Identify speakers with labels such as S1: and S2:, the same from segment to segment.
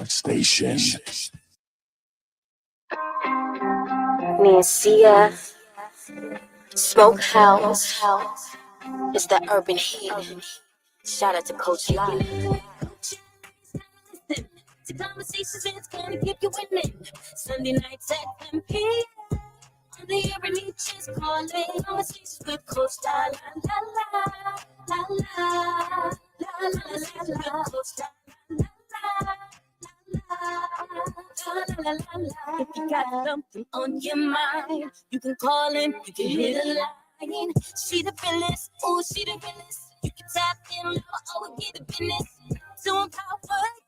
S1: Station.
S2: Nancy, Smokehouse is the urban heat. Shout out to Coach Lillian. To conversations that's gonna keep you winning. Sunday nights at 10 p.m. On the urban heat, just calling. Conversations with Coach La La La La La La La La La La. Coach La La La La. If you got something on your mind, you can call in, you can hit a line. She the realest, oh, she the realest. You can tap in, oh, get the business to empower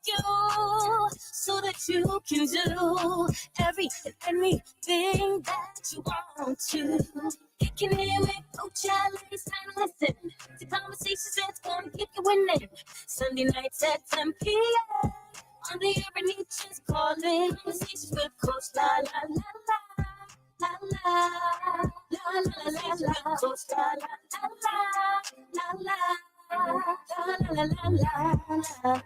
S2: you so that you can do every and anything that you want to. You can hear it, Coach Allen, it's time to listen to conversations that's gonna keep you winning. Sunday nights at 10 p.m. On the urban heat, just calling. Conversations with Coach La La La La. La la la la la la, Coach La La La La La La La La La.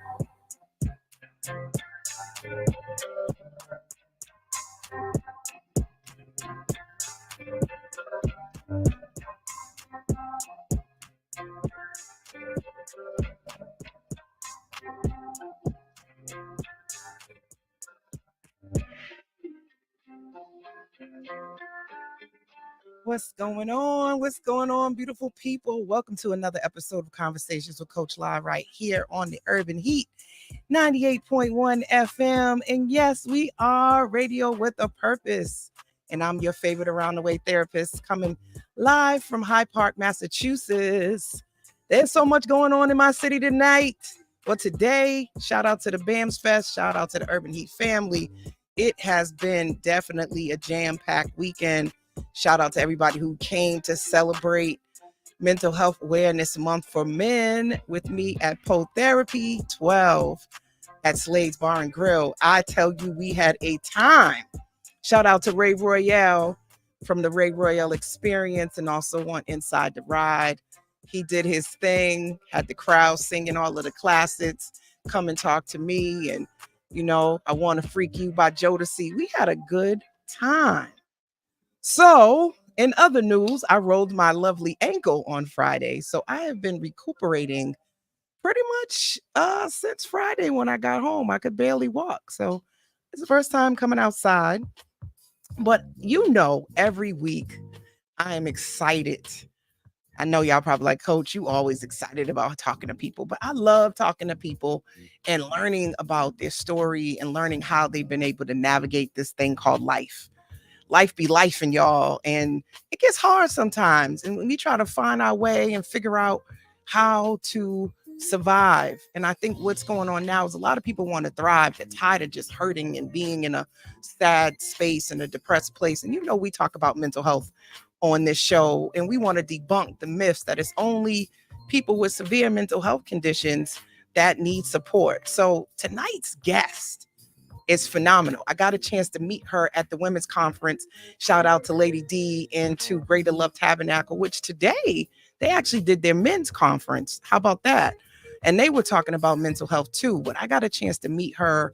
S3: What's going on? What's going on, beautiful people? Welcome to another episode of Conversations with Coach La right here on the Urban Heat 98.1 FM. And yes, we are radio with a purpose. And I'm your favorite around the way therapist coming live from Hyde Park, Massachusetts. There's so much going on in my city tonight. Well, today, shout out to the BAMS Fest. Shout out to the Urban Heat family. It has been definitely a jam-packed weekend. Shout out to everybody who came to celebrate Mental Health Awareness Month for Men with me at Pole Therapy 12 at Slade's Bar and Grill. I tell you, we had a time. Shout out to Ray Royale from the Ray Royale Experience and also on Inside the Ride. He did his thing, had the crowd singing all of the classics, Come and Talk to Me, and, you know, I Want to Freak You by Jodeci. We had a good time. So, in other news, I rolled my lovely ankle on Friday. So I have been recuperating pretty much since Friday when I got home. I could barely walk. So it's the first time coming outside. But you know, every week I am excited. I know y'all probably like, Coach, you always excited about talking to people. But I love talking to people and learning about their story and learning how they've been able to navigate this thing called life. Life be life and y'all, and it gets hard sometimes, and we try to find our way and figure out how to survive. And I think what's going on now is a lot of people want to thrive. They're tired of just hurting and being in a sad space and a depressed place. And you know, we talk about mental health on this show, and we want to debunk the myths that it's only people with severe mental health conditions that need support. So tonight's guest is phenomenal. I got a chance to meet her at the women's conference. Shout out to Lady D and to Greater Love Tabernacle, which today they actually did their men's conference. How about that? And they were talking about mental health too. But I got a chance to meet her,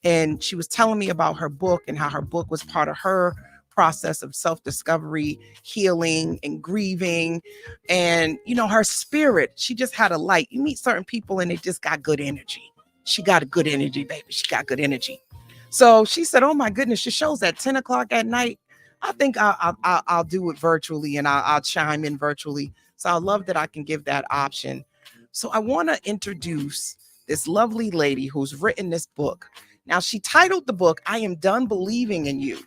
S3: and she was telling me about her book and how her book was part of her process of self-discovery, healing, and grieving. And, you know, her spirit, she just had a light. You meet certain people and they just got good energy. She got a good energy, baby. She got good energy. So she said, oh my goodness, your show's at 10 o'clock at night. I think I'll do it virtually, and I'll chime in virtually. So I love that I can give that option. So I want to introduce this lovely lady who's written this book. Now, she titled the book, I Am Done Believing in You.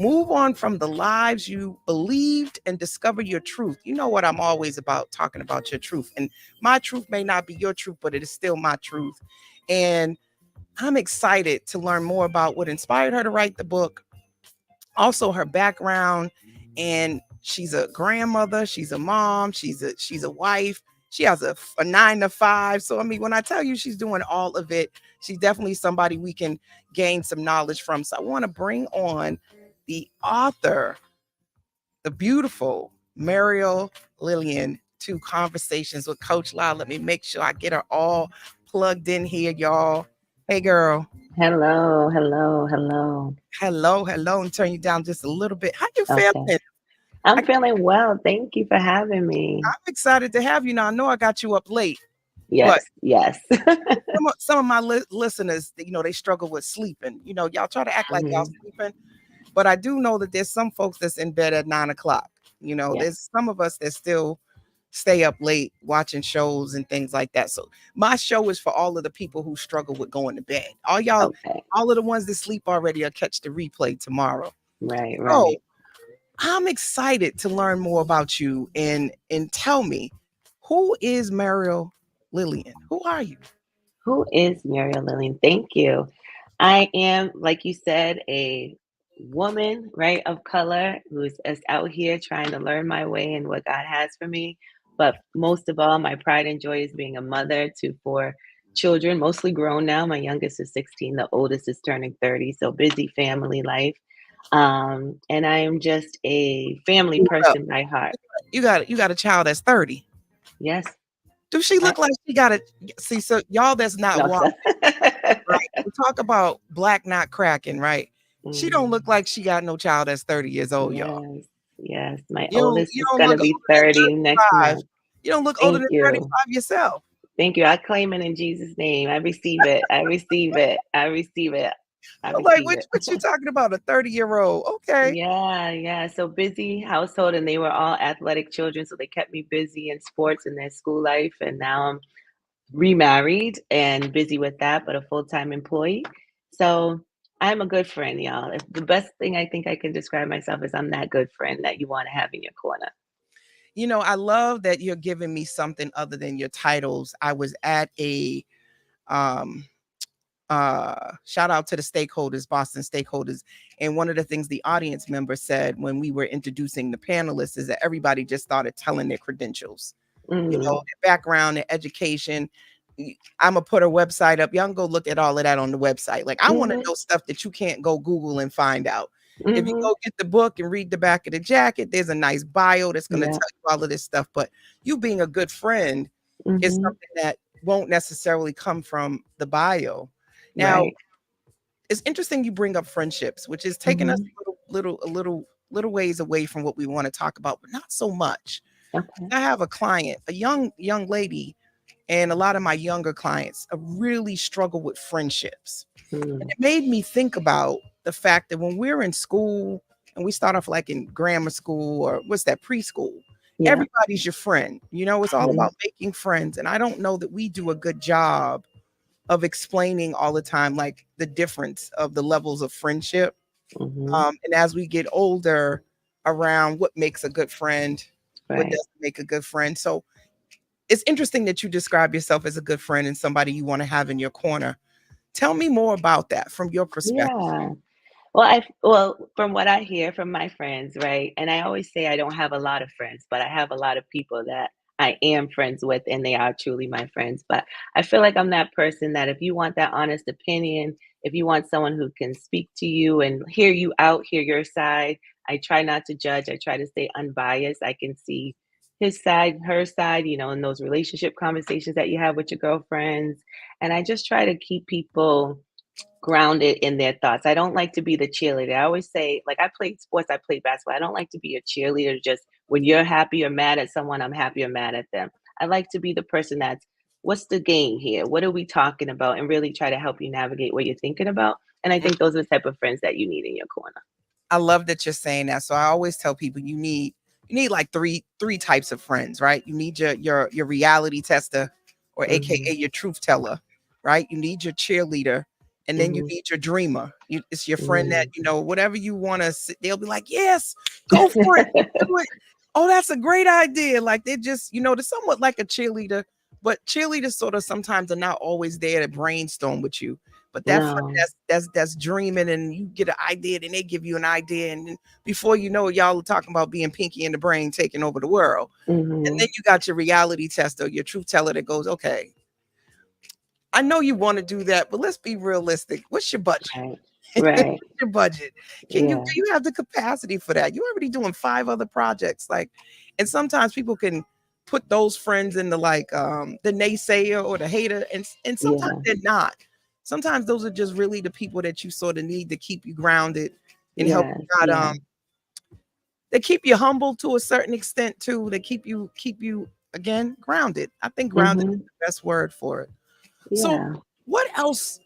S3: Move on from the lives you believed and discover your truth. You know what I'm always about, talking about your truth. And my truth may not be your truth, but it is still my truth. And I'm excited to learn more about what inspired her to write the book, also her background. And she's a grandmother, she's a mom, she's a wife. She has a 9 to 5. So, I mean, when I tell you she's doing all of it, she's definitely somebody we can gain some knowledge from. So I want to bring on the author, the beautiful Muriel Lillian, to Conversations with Coach La. Let me make sure I get her all plugged in here, y'all. Hey, girl.
S1: Hello, hello, hello.
S3: Hello, hello, and turn you down just a little bit. How you
S1: Okay.
S3: feeling?
S1: I'm
S3: I,
S1: feeling well. Thank you for having me.
S3: I'm excited to have you now. I know I got you up late, but
S1: Yes, yes.
S3: some of my listeners, they struggle with sleeping. Y'all try to act like y'all
S1: hmm
S3: sleeping, but I do know that there's some folks that's in bed at 9 o'clock.
S1: Yes.
S3: There's some of us that still stay up late watching shows and things like that. So my show is for all of the people who struggle with going to bed.
S1: Okay.
S3: All of the ones that sleep already will catch the replay tomorrow.
S1: Right,
S3: So
S1: right.
S3: I'm excited to learn more about you and tell me, who is Muriel Lillian? Who are you?
S1: Who is Muriel Lillian? Thank you. I am, like you said, a woman, right, of color who's out here trying to learn my way and what God has for me. But most of all, my pride and joy is being a mother to four children, mostly grown now. My youngest is 16, the oldest is turning 30. So busy family life. And I am just a family
S3: Hold up.
S1: person by heart.
S3: You got a child that's 30.
S1: Yes.
S3: Do she
S1: I,
S3: look like she got it? See, so y'all that's not
S1: no,
S3: watching, right? We talk about black not cracking, right? She don't
S1: Mm,
S3: look like she got no child that's 30 years old, y'all.
S1: yes. Yes. My
S3: You don't
S1: oldest
S3: you
S1: is
S3: don't
S1: going to
S3: look
S1: be
S3: older than
S1: 30 next
S3: 35.
S1: month.
S3: You don't look older
S1: Thank
S3: than
S1: you.
S3: 35 yourself.
S1: Thank you. I claim it in Jesus' name. I receive it. I receive it. I receive it. I
S3: I'm like,
S1: receive
S3: what,
S1: it.
S3: what you talking about? A 30-year-old. Okay.
S1: Yeah, yeah. So busy household, and they were all athletic children, so they kept me busy in sports and their school life. And now I'm remarried and busy with that, but a full-time employee. So I'm a good friend, y'all. The best thing I think I can describe myself is I'm that good friend that you want to have in your corner.
S3: I love that you're giving me something other than your titles. I was at a um shout out to the stakeholders, Boston stakeholders. And one of the things the audience member said when we were introducing the panelists is that everybody just started telling their credentials,
S1: hmm
S3: their background, their education. I'm gonna put a website up. Y'all can go look at all of that on the website. Like, I want to
S1: hmm
S3: know stuff that you can't go Google and find out. If you
S1: hmm
S3: go get the book and read the back of the jacket, there's a nice bio that's going to
S1: Yeah.
S3: tell you all of this stuff. But you being a good friend is
S1: hmm
S3: something that won't necessarily come from the bio. Now,
S1: Right.
S3: it's interesting you bring up friendships, which is taking us
S1: hmm
S3: a little ways away from what we want to talk about, but not so much.
S1: Okay.
S3: I have a client, a young lady, and a lot of my younger clients really struggle with friendships. And
S1: Mm.
S3: it made me think about the fact that when we're in school and we start off like in grammar school or what's that, preschool,
S1: Yeah.
S3: everybody's your friend. It's all
S1: hmm
S3: about making friends. And I don't know that we do a good job of explaining all the time, like the difference of the levels of friendship.
S1: hmm
S3: And as we get older, around what makes a good friend, what
S1: Right.
S3: doesn't make a good friend. So it's interesting that you describe yourself as a good friend and somebody you want to have in your corner. Tell me more about that from your perspective.
S1: Yeah. Well, from what I hear from my friends, right? And I always say I don't have a lot of friends, but I have a lot of people that I am friends with and they are truly my friends. But I feel like I'm that person that if you want that honest opinion, if you want someone who can speak to you and hear you out, hear your side, I try not to judge. I try to stay unbiased. I can see his side, her side, in those relationship conversations that you have with your girlfriends. And I just try to keep people grounded in their thoughts. I don't like to be the cheerleader. I always say, like, I played sports, I played basketball. I don't like to be a cheerleader. Just when you're happy or mad at someone, I'm happy or mad at them. I like to be the person that's, what's the game here? What are we talking about? And really try to help you navigate what you're thinking about. And I think those are the type of friends that you need in your corner.
S3: I love that you're saying that. So I always tell people you need like three types of friends, right? You need your reality tester, or AKA
S1: hmm
S3: your truth teller, right? You need your cheerleader, and then you
S1: hmm
S3: need your dreamer. It's your friend that
S1: hmm
S3: whatever you want to. They'll be like, yes, go for it, do it. Oh, that's a great idea. Like, they just they're somewhat like a cheerleader, but cheerleaders sort of sometimes are not always there to brainstorm with you. But that friend
S1: no.
S3: that's dreaming, and you get an idea, and they give you an idea, and then before you know it, y'all are talking about being Pinky in the Brain taking over the world. And then
S1: hmm
S3: you got your reality tester, your truth teller that goes, okay, I know you want to do that, but let's be realistic. What's your budget?
S1: Right. Right.
S3: Your budget. Can you
S1: Yeah.
S3: do you have the capacity for that? You're already doing 5 other projects. Like, and sometimes people can put those friends in the like the naysayer or the hater, and sometimes
S1: Yeah.
S3: they're not. sometimes those are just really the people that you sort of need to keep you grounded and help
S1: Yes,
S3: you not
S1: yeah.
S3: they keep you humble to a certain extent too. They keep you again grounded. I think grounded is
S1: Mhm.
S3: the best word for it. So
S1: Yeah.
S3: what else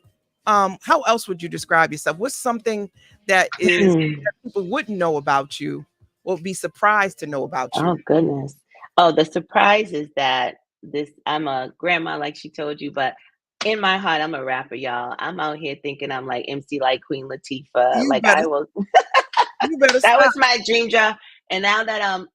S3: how else would you describe yourself? What's something that is that people wouldn't know about you or be surprised to know about you?
S1: Oh, goodness. Oh, the surprise is that I'm a grandma, like she told you, but in my heart, I'm a rapper, y'all. I'm out here thinking I'm like MC like Queen Latifah.
S3: You
S1: Like
S3: better
S1: I will
S3: you better
S1: that
S3: stop.
S1: was my dream job. And now that I'm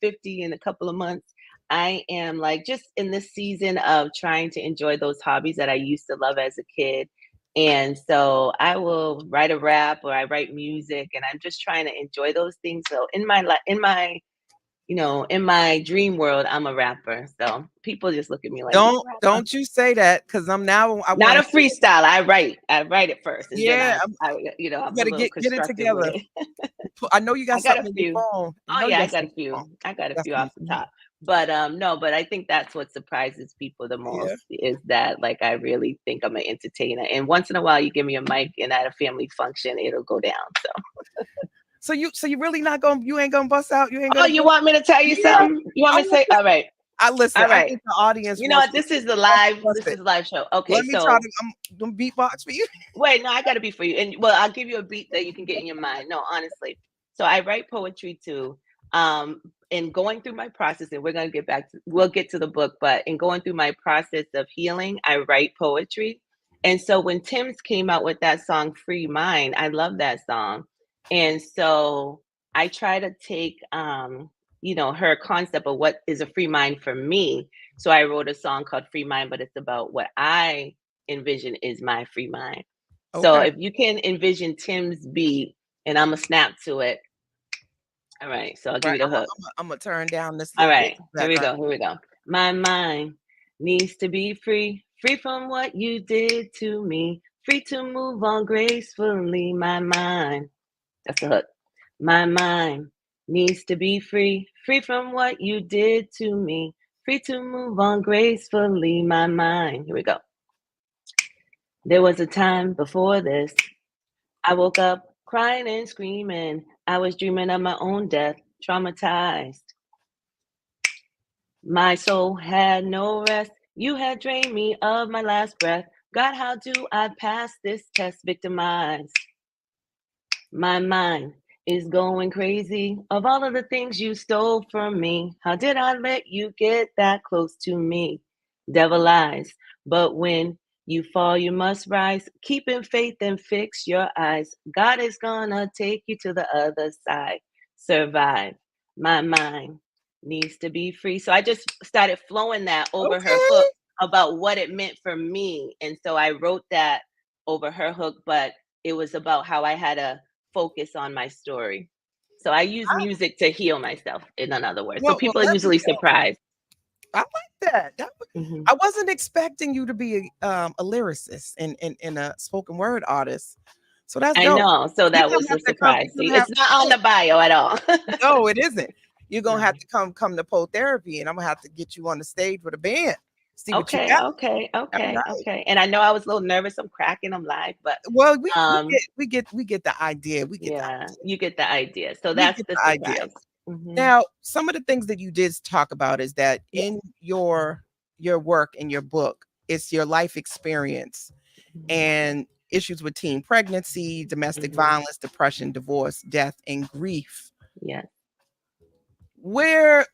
S1: 50 in a couple of months, I am like just in this season of trying to enjoy those hobbies that I used to love as a kid. And so I will write a rap or I write music and I'm just trying to enjoy those things. So in my dream world, I'm a rapper. So people just look at me like, "You're a rapper."
S3: Don't you say that because I'm now I
S1: Not
S3: want
S1: a
S3: to
S1: freestyle. I write. I write it first, and then
S3: yeah,
S1: I'm
S3: you
S1: a
S3: better
S1: little
S3: get it
S1: constructive with
S3: together.
S1: it.
S3: I know you got
S1: I got a
S3: something in your
S1: few.
S3: phone. I
S1: Oh
S3: know you
S1: yeah, I
S3: got
S1: got a
S3: something in your
S1: few.
S3: phone.
S1: I got a
S3: You got
S1: few
S3: something
S1: off
S3: in
S1: the
S3: your phone.
S1: top. But no, but I think that's what surprises people the
S3: Yeah.
S1: most is that like I really think I'm an entertainer. And once in a while you give me a mic and at a family function, it'll go down. So
S3: So you really not gonna you ain't gonna bust out. You ain't
S1: oh,
S3: gonna
S1: you
S3: do it.
S1: want me to tell you
S3: Yeah.
S1: something? You want
S3: I
S1: me to
S3: want
S1: say
S3: to.
S1: all right.
S3: I listen.
S1: All
S3: I
S1: right.
S3: think the audience
S1: You know what?
S3: wants
S1: This
S3: it.
S1: is live show. Okay,
S3: Let me try
S1: so
S3: to. I'm gonna beatbox for you.
S1: wait, no, I gotta be for you. And well, I'll give you a beat that you can get in your mind. No, honestly. So I write poetry too. Um, in going through my process, and we'll get to the book, but in going through my process of healing, I write poetry. And so when Tim's came out with that song Free Mind, I love that song. And so I try to take her concept of what is a free mind for me. So I wrote a song called Free Mind, but it's about what I envision is my free mind. So
S3: Okay.
S1: if you can envision Tim's beat and I'm gonna snap to it. All right, so I'll give
S3: Right.
S1: you the hook.
S3: I'm gonna turn down this
S1: All
S3: little
S1: right,
S3: voice
S1: here we
S3: background.
S1: go. Here we go. My mind needs to be free, free from what you did to me, free to move on gracefully. My mind. That's the hook. My mind needs to be free, free from what you did to me, free to move on gracefully. My mind. Here we go. There was a time before this. I woke up crying and screaming. I was dreaming of my own death, traumatized. My soul had no rest. You had drained me of my last breath. God, how do I pass this test? Victimized. My mind is going crazy of all of the things you stole from me. How did I let you get that close to me? Devil lies. But when you fall, you must rise. Keep in faith and fix your eyes. God is gonna take you to the other side. Survive. My mind needs to be free. So I just started flowing that over her
S3: Okay.
S1: hook about what it meant for me. And so I wrote that over her hook, but it was about how I had to focus on my story. So I use music to heal myself, in another word. So
S3: Well,
S1: people are
S3: let me
S1: usually
S3: tell.
S1: surprised.
S3: I like that.
S1: Mhm.
S3: I wasn't expecting you to be a lyricist and a spoken word artist. So that's
S1: I
S3: dope.
S1: know. So
S3: You're
S1: that
S3: gonna
S1: was
S3: have
S1: the
S3: to come.
S1: surprise.
S3: You're
S1: See,
S3: gonna have
S1: it's not on
S3: to
S1: the bio at all.
S3: no, it isn't. You're gonna
S1: No.
S3: have to come to pole therapy, and I'm gonna have to get you on the stage with a band. See what you
S1: Okay,
S3: got.
S1: okay,
S3: All
S1: okay,
S3: right.
S1: okay. And I know I was a little nervous. I'm cracking. I'm live, but
S3: Well,
S1: um,
S3: we get the idea. We get the
S1: yeah, you get the idea. So
S3: we
S1: that's
S3: get
S1: the
S3: the idea.
S1: surprise. Hmm.
S3: Now, some of the things that you did talk about is that
S1: Yeah.
S3: in your work in your book, it's your life experience
S1: Hmm.
S3: and issues with teen pregnancy, domestic
S1: Hmm.
S3: violence, depression, divorce, death, and grief.
S1: Yeah,
S3: Where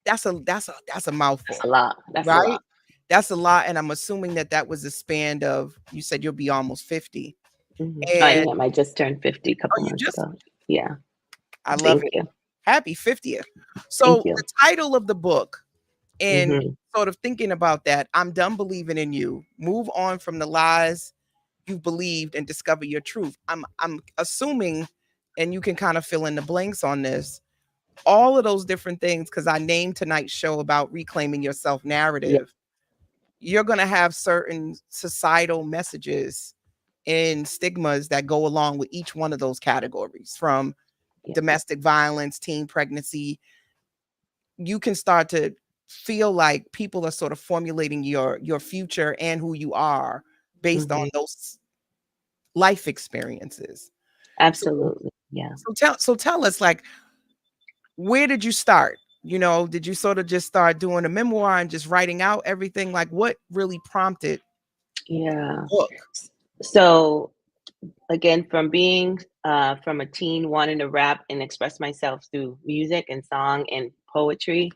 S3: that's a
S1: that's a
S3: mouthful,
S1: lot. That's a
S3: right?
S1: lot.
S3: That's a lot, and I'm assuming that was a span of you said you'll be almost 50,
S1: I
S3: and
S1: am. I just turned 50 a
S3: oh,
S1: couple
S3: you
S1: months
S3: just
S1: ago. Yeah.
S3: I love
S1: Thank
S3: it.
S1: you.
S3: Happy 50th.
S1: Thank
S3: So
S1: you.
S3: the title of the book and
S1: Hmm.
S3: sort of thinking about that, I'm done believing in you. Move on from the lies you've believed and discover your truth. I'm assuming, and you can kind of fill in the blanks on this, all of those different things, because I named tonight's show about reclaiming your self
S1: Yeah.
S3: narrative. You're going to have certain societal messages and stigmas that go along with each one of those categories, from
S1: Yeah.
S3: domestic violence, teen pregnancy. You can start to feel like people are sort of formulating your future and who you are based on
S1: Mhm.
S3: those life experiences. So
S1: Absolutely. Yeah.
S3: tell us, like, where did you start? You know, did you sort of just start doing a memoir and just writing out everything? Like, what really prompted the
S1: Yeah.
S3: book?
S1: So again, from being from a teen wanting to rap and express myself through music and song and poetry,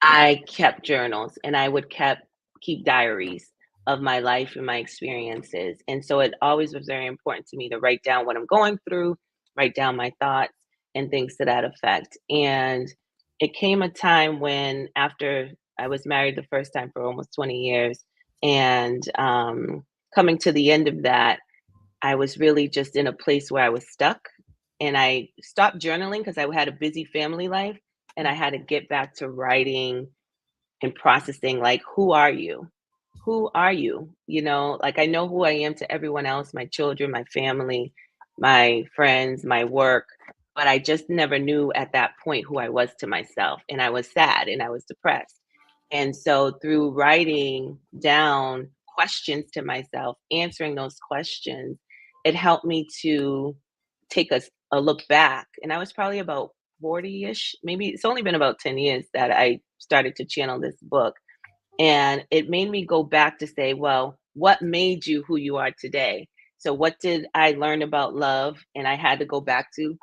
S1: I kept journals and I would keep diaries of my life and my experiences. And so it always was very important to me to write down what I'm going through, write down my thoughts and things to that effect. And it came a time when, after I was married the first time for almost 20 years, and coming to the end of that, I was really just in a place where I was stuck, and I stopped journaling because I had a busy family life, and I had to get back to writing and processing, like, who are you? Who are you? You know, like, I know who I am to everyone else, my children, my family, my friends, my work, but I just never knew at that point who I was to myself. And I was sad and I was depressed. And so through writing down questions to myself, answering those questions, it helped me to take a look back. And I was probably about 40-ish, maybe it's only been about 10 years that I started to channel this book. And it made me go back to say, well, what made you who you are today? So, what did I learn about love? And I had to go back to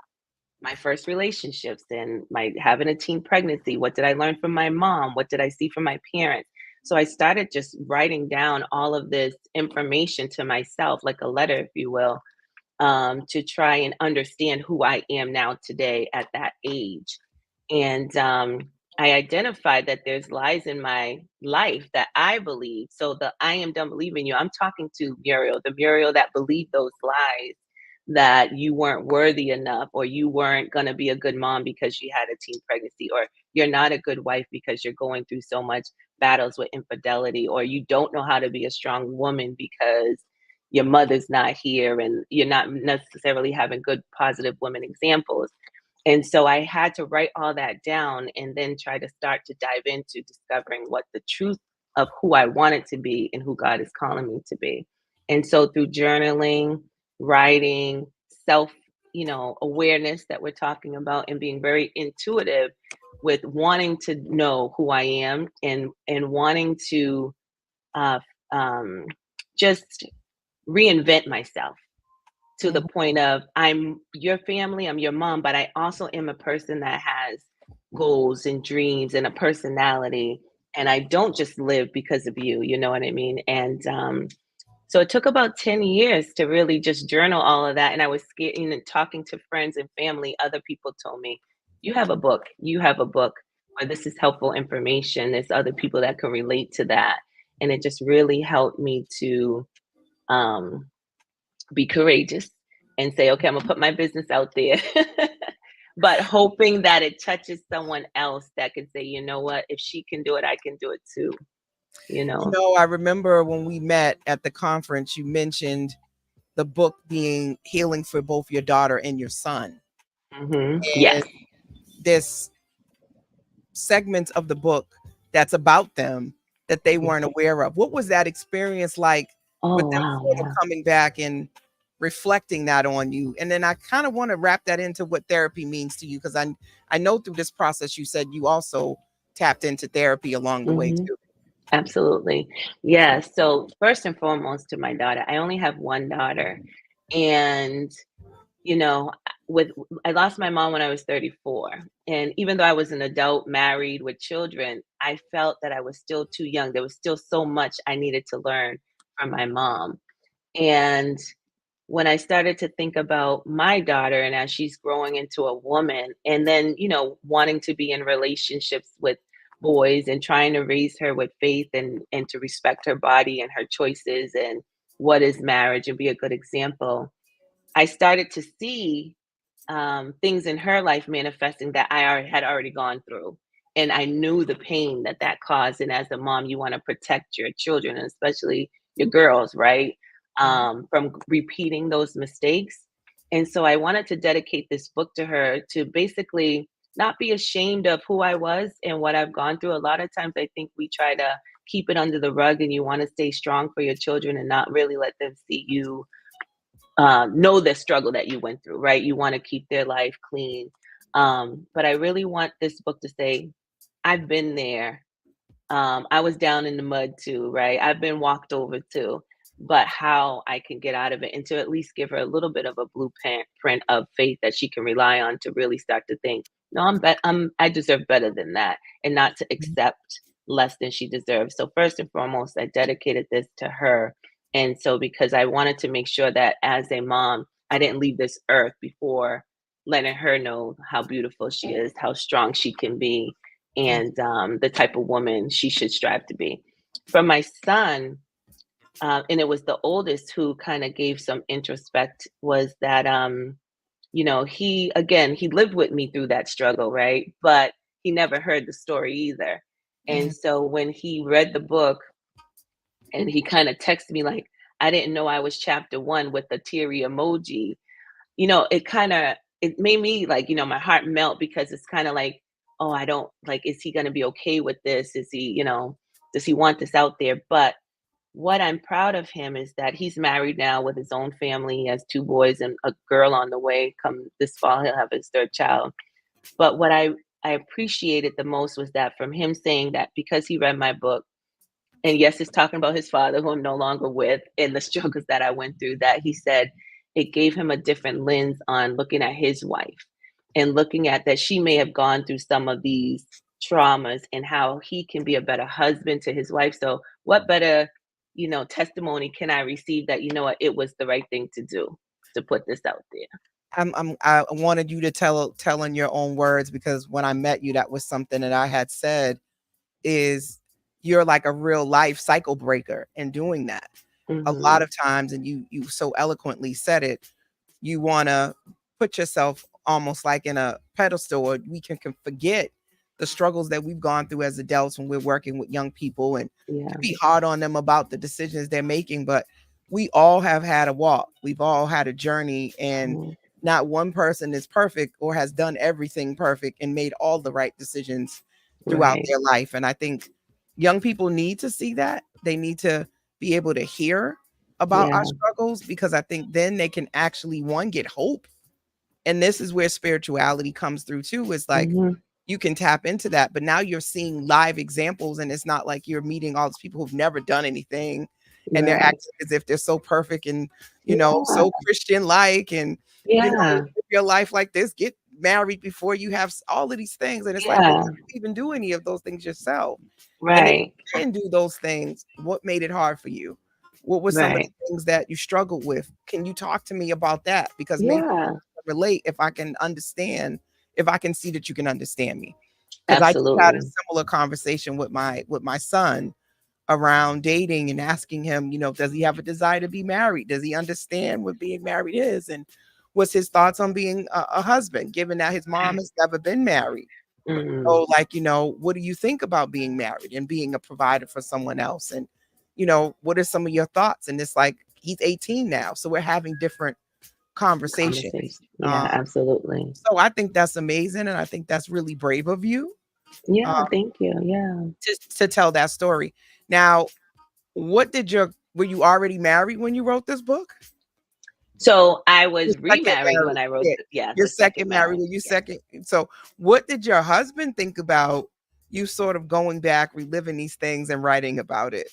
S1: my first relationships and my having a teen pregnancy. What did I learn from my mom? What did I see from my parents? So I started just writing down all of this information to myself, like a letter, if you will, to try and understand who I am now today at that age. And I identified that there's lies in my life that I believe. So the I am done believing you. I'm talking to Muriel, the Muriel that believed those lies, that you weren't worthy enough, or you weren't going to be a good mom because you had a teen pregnancy, or you're not a good wife because you're going through so much battles with infidelity, or you don't know how to be a strong woman because your mother's not here and you're not necessarily having good positive women examples. And so I had to write all that down and then try to start to dive into discovering what the truth of who I wanted to be and who God is calling me to be. And so through journaling, writing, self, awareness that we're talking about, and being very intuitive with wanting to know who I am, and wanting to uh, um, just reinvent myself to the
S3: Mhm.
S1: point of, I'm your family, I'm your mom, but I also am a person that has goals and dreams and a personality. And I don't just live because of you, you know what I mean? And so it took about 10 years to really just journal all of that. And I was scared, talking to friends and family, other people told me, you have a book where this is helpful information. There's other people that can relate to that. And it just really helped me to um, be courageous and say, okay, I'm gonna put my business out there, but hoping that it touches someone else that could say, you know what, if she can do it, I can do it too, you
S3: You
S1: know?
S3: know, I remember when we met at the conference, you mentioned the book being healing for both your daughter and your son.
S1: Yes.
S3: And this segments of the book that's about them that they weren't
S1: Mhm.
S3: aware of. What was that experience like with
S1: Oh,
S3: them
S1: wow.
S3: sort of
S1: Yeah.
S3: coming back and reflecting that on you? And then I kind of want to wrap that into what therapy means to you, because I know through this process you said you also tapped into therapy along the way
S1: hmm
S3: too.
S1: Absolutely. Yeah. So, first and foremost, to my daughter, I only have one daughter. And you know, with I lost my mom when I was 34. And even though I was an adult, married with children, I felt that I was still too young. There was still so much I needed to learn from my mom. And when I started to think about my daughter, and as she's growing into a woman, and then, wanting to be in relationships with boys and trying to raise her with faith, and to respect her body and her choices, and what is marriage, and be a good example, I started to see things in her life manifesting that had already gone through. And I knew the pain that that caused. And as a mom, you want to protect your children, and especially your girls, right?
S3: Mhm.
S1: From repeating those mistakes. And so I wanted to dedicate this book to her, to basically not be ashamed of who I was and what I've gone through. A lot of times I think we try to keep it under the rug, and you want to stay strong for your children and not really let them see you know the struggle that you went through, right? You want to keep their life clean. But I really want this book to say, I've been there. I was down in the mud too, right? I've been walked over too, but how I can get out of it, and to at least give her a little bit of a blueprint print of faith that she can rely on to really start to think, no, I deserve better than that, and not to accept less than she deserves. So first and foremost, I dedicated this to her. And so because I wanted to make sure that as a mom, I didn't leave this earth before letting her know how beautiful she is, how strong she can be, and the type of woman she should strive to be. For my son, and it was the oldest who kind of gave some introspect, was that he, again, he lived with me through that struggle, right? But he never heard the story either. And
S3: Mhm.
S1: so when he read the book and he kind of texted me like, I didn't know I was chapter one with the teary emoji, it kind of, it made me like, my heart melt, because it's kind of like, oh, I don't like, is he going to be okay with this? Is he, does he want this out there? But what I'm proud of him is that he's married now with his own family. He has two boys and a girl on the way. Come this fall, he'll have his third child. But what I appreciated the most was that from him saying that because he read my book, and yes, it's talking about his father, who I'm no longer with, and the struggles that I went through, that he said it gave him a different lens on looking at his wife, and looking at that she may have gone through some of these traumas, and how he can be a better husband to his wife. So what better, testimony can I receive that, what, it was the right thing to do, to put this out there.
S3: I wanted you to tell in your own words, because when I met you, that was something that I had said, is you're like a real life cycle breaker in doing that. A lot
S1: Hmm.
S3: of times, and you so eloquently said it, you want to put yourself almost like in a pedestal, or we can forget the struggles that we've gone through as adults when we're working with young people, and to
S1: Yeah.
S3: be hard on them about the decisions they're making. But we all have had a walk, we've all had a journey, and
S1: Mhm.
S3: not one person is perfect or has done everything perfect and made all the right decisions throughout
S1: Right.
S3: their life. And I think young people need to see that. They need to be able to hear about our
S1: Yeah.
S3: struggles, because I think then they can actually, one, get hope. And this is where spirituality comes through too. Is like,
S1: Hmm.
S3: you can tap into that, but now you're seeing live examples, and it's not like you're meeting all these people who've never done anything and they're
S1: Right.
S3: acting as if they're so perfect and,
S1: Yeah.
S3: so Christian like, and,
S1: Yeah.
S3: live your life like this, get married before you have all of these things. And it's like, well,
S1: Yeah.
S3: you didn't even do any of those things yourself. And if
S1: Right.
S3: you didn't do those things, what made it hard for you? What were some of the
S1: Right.
S3: things that you struggled with? Can you talk to me about that? Because maybe I
S1: Yeah.
S3: can relate, if I can understand, if I can see that you can understand me. Because I just had a
S1: Absolutely.
S3: similar conversation with my son around dating, and asking him, does he have a desire to be married? Does he understand what being married is? And what's his thoughts on being a husband, given that his mom has never been married?
S1: Mhm.
S3: So, like, what do you think about being married and being a provider for someone else? And, what are some of your thoughts? And it's like, he's 18 now. So we're having different conversations.
S1: Conversation. Yeah,
S3: Um,
S1: absolutely.
S3: so I think that's amazing. And I think that's really brave of you, uh,
S1: Yeah, thank you. Yeah.
S3: to tell that story. Now, were you already married when you wrote this book?
S1: So I
S3: Your
S1: was
S3: second
S1: remarried when
S3: marriage.
S1: I wrote
S3: Yeah.
S1: yeah,
S3: Your
S1: the second
S3: second marriage,
S1: marriage.
S3: or your
S1: Yeah.
S3: second. So what did your husband think about you sort of going back, reliving these things and writing about it?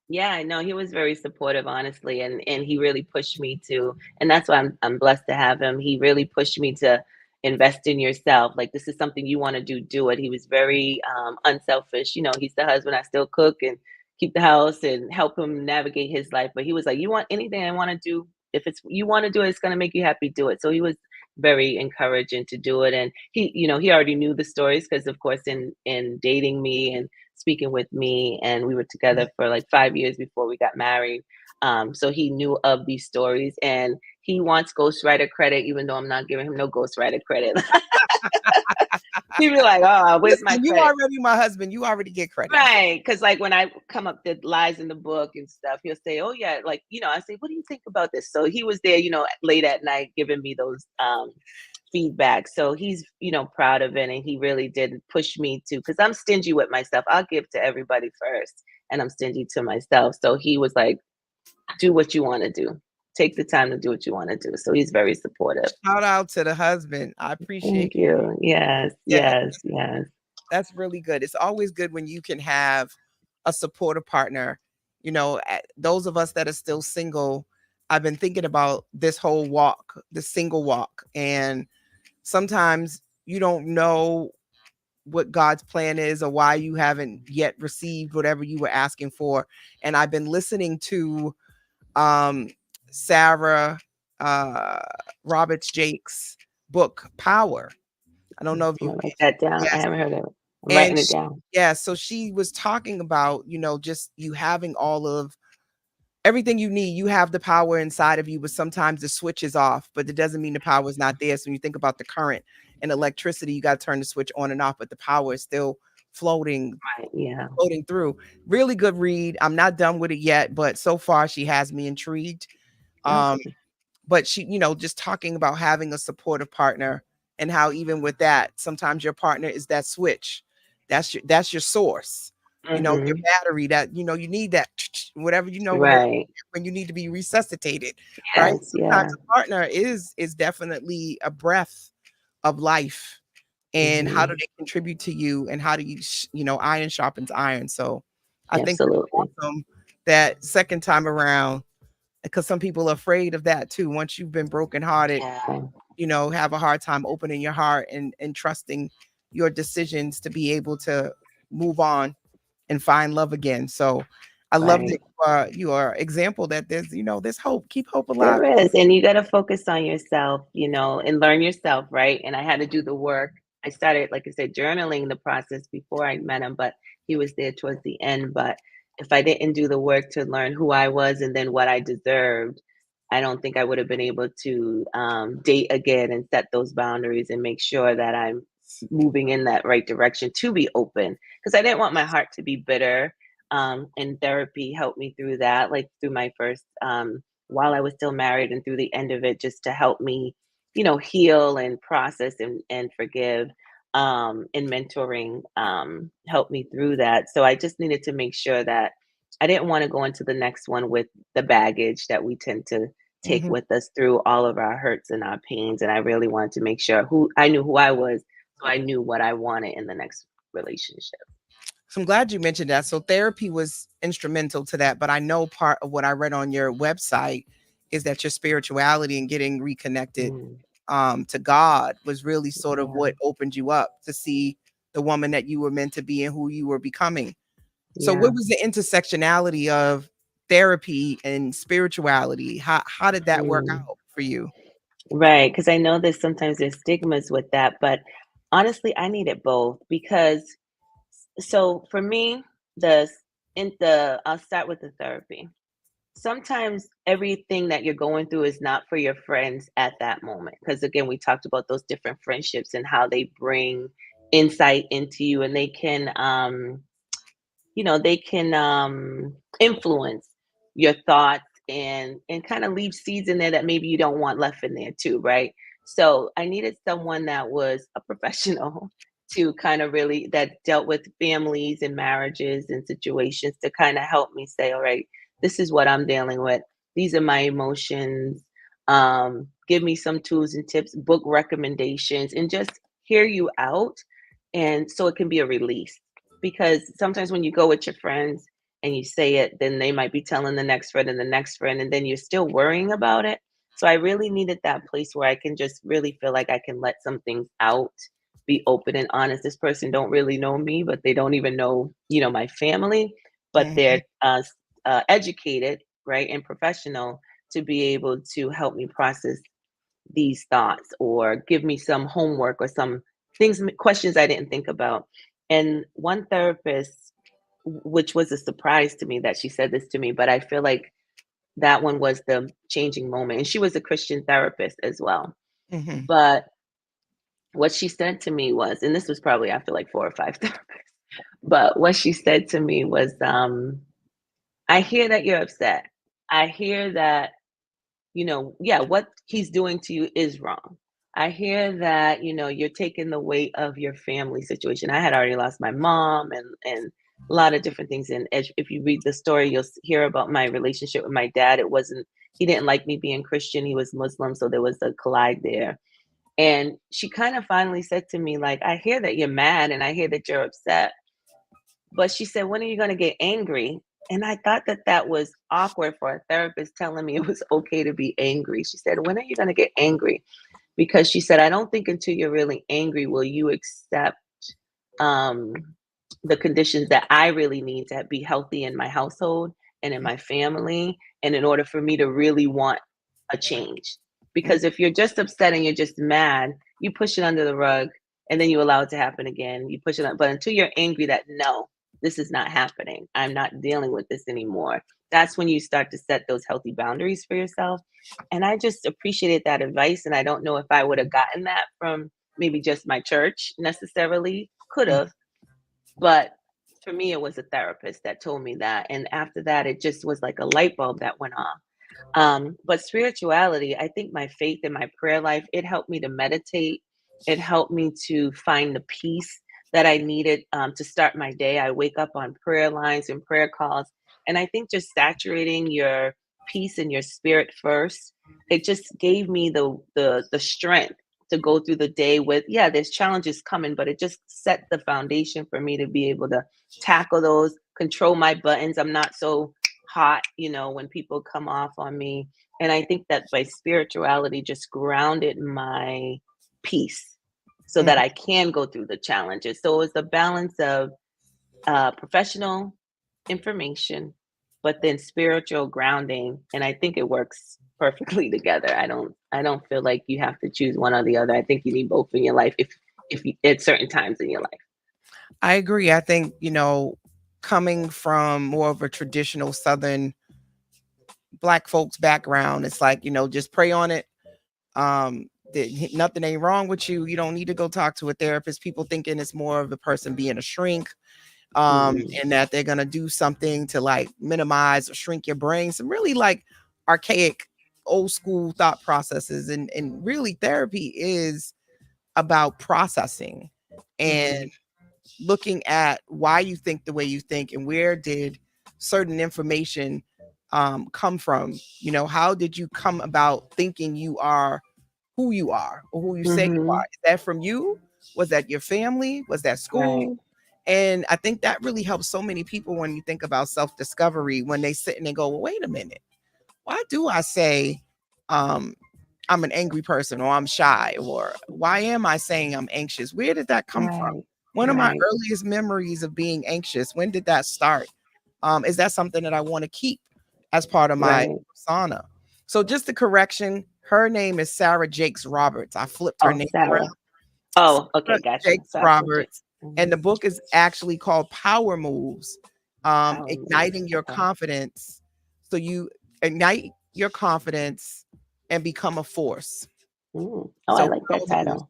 S1: Yeah, no, he was very supportive, honestly, and he really pushed me to, and that's why I'm blessed to have him. He really pushed me to invest in yourself. Like, this is something you want to do, do it. He was very unselfish. He's the husband. I still cook and keep the house and help him navigate his life. But he was like, you want anything I want to do? If it's you want to do it, it's gonna make you happy, do it. So he was very encouraging to do it. And he already knew the stories, because of course in dating me and speaking with me, and we were together for like 5 years before we got married. So he knew of these stories, and he wants ghostwriter credit, even though I'm not giving him no ghostwriter credit. He'd be like, "Oh, where's my
S3: Listen, you
S1: credit?"
S3: already my husband. You already get credit.
S1: Right, because like when I come up the lies in the book and stuff, he'll say, "Oh yeah," like I say, "What do you think about this?" So he was there, late at night, giving me those feedback. So he's, proud of it. And he really did push me to, because I'm stingy with myself. I'll give to everybody first, and I'm stingy to myself. So he was like, do what you want to do. Take the time to do what you want to do. So he's very supportive.
S3: Shout out to the husband. I appreciate
S1: Thank you. Yes,
S3: yeah,
S1: yes, yes.
S3: that's really good. It's always good when you can have a supportive partner. Those of us that are still single, I've been thinking about this whole walk, the single walk. And sometimes you don't know what God's plan is or why you haven't yet received whatever you were asking for. And I've been listening to um Sarah uh Roberts Jake's book Power. I don't know if
S1: I'm
S3: you
S1: gonna write that down. I
S3: yes.
S1: haven't heard of it. I'm
S3: And
S1: writing it down.
S3: yeah, so she was talking about, just you having all of everything you need. You have the power inside of you, but sometimes the switch is off, but it doesn't mean the power is not there. So when you think about the current and electricity, you got to turn the switch on and off, but the power is still floating
S1: Right. Yeah.
S3: floating through. Really good read. I'm not done with it yet, but so far she has me intrigued. Um,
S1: Okay.
S3: but she, just talking about having a supportive partner and how even with that, sometimes your partner is that switch. That's your source. Your
S1: Hmm.
S3: battery that you need that whatever
S1: Right.
S3: when you need to be resuscitated, right?
S1: Yes.
S3: Sometimes
S1: Yeah.
S3: a partner is definitely a breath of life, and how do
S1: Hmm.
S3: they contribute to you, and how do you iron sharpens iron. So I think it's
S1: Absolutely.
S3: awesome that second time around, because some people are afraid of that too. Once you've been brokenhearted,
S1: Yeah.
S3: have a hard time opening your heart and trusting your decisions to be able to move on and find love again. So I love that
S1: Right.
S3: you are example that there's hope. Keep hope alive.
S1: There is, and you got to focus on yourself, and learn yourself, right? And I had to do the work. I started, like I said, journaling the process before I met him, but he was there towards the end. But if I didn't do the work to learn who I was and then what I deserved, I don't think I would have been able to date again and set those boundaries and make sure that I'm moving in that right direction to be open. Because I didn't want my heart to be bitter. And therapy helped me through that, like through my first while I was still married and through the end of it, just to help me, heal and process and forgive. And mentoring helped me through that. So I just needed to make sure that I didn't want to go into the next one with the baggage that we tend to take
S3: Mhm.
S1: with us through all of our hurts and our pains. And I really wanted to make sure who I knew who I was, so I knew what I wanted in the next relationship.
S3: So I'm glad you mentioned that. So therapy was instrumental to that, but I know part of what I read on your website is that your spirituality and getting reconnected
S1: Mm,
S3: to God was really sort of
S1: yeah,
S3: what opened you up to see the woman that you were meant to be and who you were becoming. So
S1: yeah.
S3: what was the intersectionality of therapy and spirituality? How did that work
S1: Mm.
S3: out for you?
S1: Right, because I know that sometimes there's stigmas with that, but honestly, I needed both because so for me, the I'll start with the therapy. Sometimes everything that you're going through is not for your friends at that moment. Because again, we talked about those different friendships and how they bring insight into you and they can influence your thoughts and kind of leave seeds in there that maybe you don't want left in there too, right? So I needed someone that was a professional to kind of really that dealt with families and marriages and situations to kind of help me say, all right, this is what I'm dealing with, these are my emotions, give me some tools and tips, book recommendations, and just hear you out, and so it can be a release. Because sometimes when you go with your friends and you say it, then they might be telling the next friend and the next friend, and then you're still worrying about it. So I really needed that place where I can just really feel like I can let some things out, be open and honest. This person don't really know me, but they don't even know, my family, but
S3: Mhm,
S1: they're educated, right, and professional to be able to help me process these thoughts or give me some homework or some questions I didn't think about. And one therapist, which was a surprise to me that she said this to me, but I feel like that one was the changing moment. And she was a Christian therapist as well.
S3: mhm,
S1: But what she said to me was, and this was probably after like four or five therapists, but what she said to me was, I hear that you're upset. I hear that, yeah, what he's doing to you is wrong. I hear that, you're taking the weight of your family situation. I had already lost my mom and a lot of different things. And if you read the story, you'll hear about my relationship with my dad. He didn't like me being Christian. He was Muslim. So there was a collide there. And she kind of finally said to me, like, I hear that you're mad and I hear that you're upset. But she said, when are you going to get angry? And I thought that that was awkward for a therapist telling me it was okay to be angry. She said, when are you going to get angry? Because she said, I don't think until you're really angry will you accept um, the conditions that I really need to be healthy in my household and in my family, and in order for me to really want a change. Because if you're just upset and you're just mad, you push it under the rug and then you allow it to happen again. You push it on, but until you're angry that no, this is not happening. I'm not dealing with this anymore. That's when you start to set those healthy boundaries for yourself. And I just appreciated that advice. And I don't know if I would have gotten that from maybe just my church necessarily. Could have, but for me, it was a therapist that told me that. And after that, it just was like a light bulb that went off. But spirituality, I think my faith and my prayer life, it helped me to meditate. It helped me to find the peace that I needed to start my day. I wake up on prayer lines and prayer calls. And I think just saturating your peace and your spirit first, it just gave me the strength to go through the day with, yeah, there's challenges coming, but it just set the foundation for me to be able to tackle those, control my buttons. I'm not so hot, when people come off on me. And I think that my spirituality just grounded my peace so that I can go through the challenges. So it was a balance of professional information, but then spiritual grounding. And I think it works perfectly together. I don't feel like you have to choose one or the other. I think you need both in your life if you, at certain times in your life.
S3: I agree. I think, coming from more of a traditional Southern Black folks background, it's like, just pray on it. Nothing ain't wrong with you. You don't need to go talk to a therapist. People thinking it's more of the person being a shrink,
S1: Mm,
S3: and that they're gonna do something to like minimize or shrink your brain. Some really like archaic, old school thought processes, and really therapy is about processing and
S1: mhm,
S3: looking at why you think the way you think and where did certain information come from. How did you come about thinking you are who you are or who you say you are?
S1: mhm,
S3: Is that from you? Was that your family? Was that
S1: right,
S3: school? And I think that really helps so many people when you think about self-discovery, when they sit and they go, well, wait a minute, why do I say um I'm an angry person, or I'm shy, or why am I saying I'm anxious? Where did that come from?
S1: right,
S3: One of my
S1: right,
S3: earliest memories of being anxious, when did that start? Is that something that I want to keep as part of my
S1: right.
S3: persona? So just the correction, her name is Sarah Jakes Roberts. I flipped her
S1: Oh,
S3: name around.
S1: Sarah. Oh,
S3: Sarah
S1: okay, gotcha.
S3: Jakes
S1: So I put J.
S3: Roberts. And
S1: Mhm.
S3: the book is actually called Power Moves,
S1: Power moves.
S3: Igniting Your
S1: Okay.
S3: Confidence. So you ignite your confidence and become a force.
S1: Oh, I
S3: So
S1: like that
S3: power moves,
S1: title.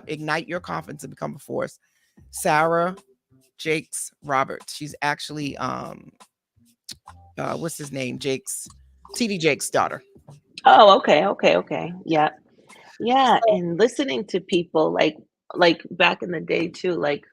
S3: ignite your confidence and become a force. Sarah Jakes Roberts. She's actually what's his name? Jake's TD Jake's daughter.
S1: Oh, okay, okay, okay. Yeah. Yeah,
S3: So
S1: and listening to people like back in the day too, like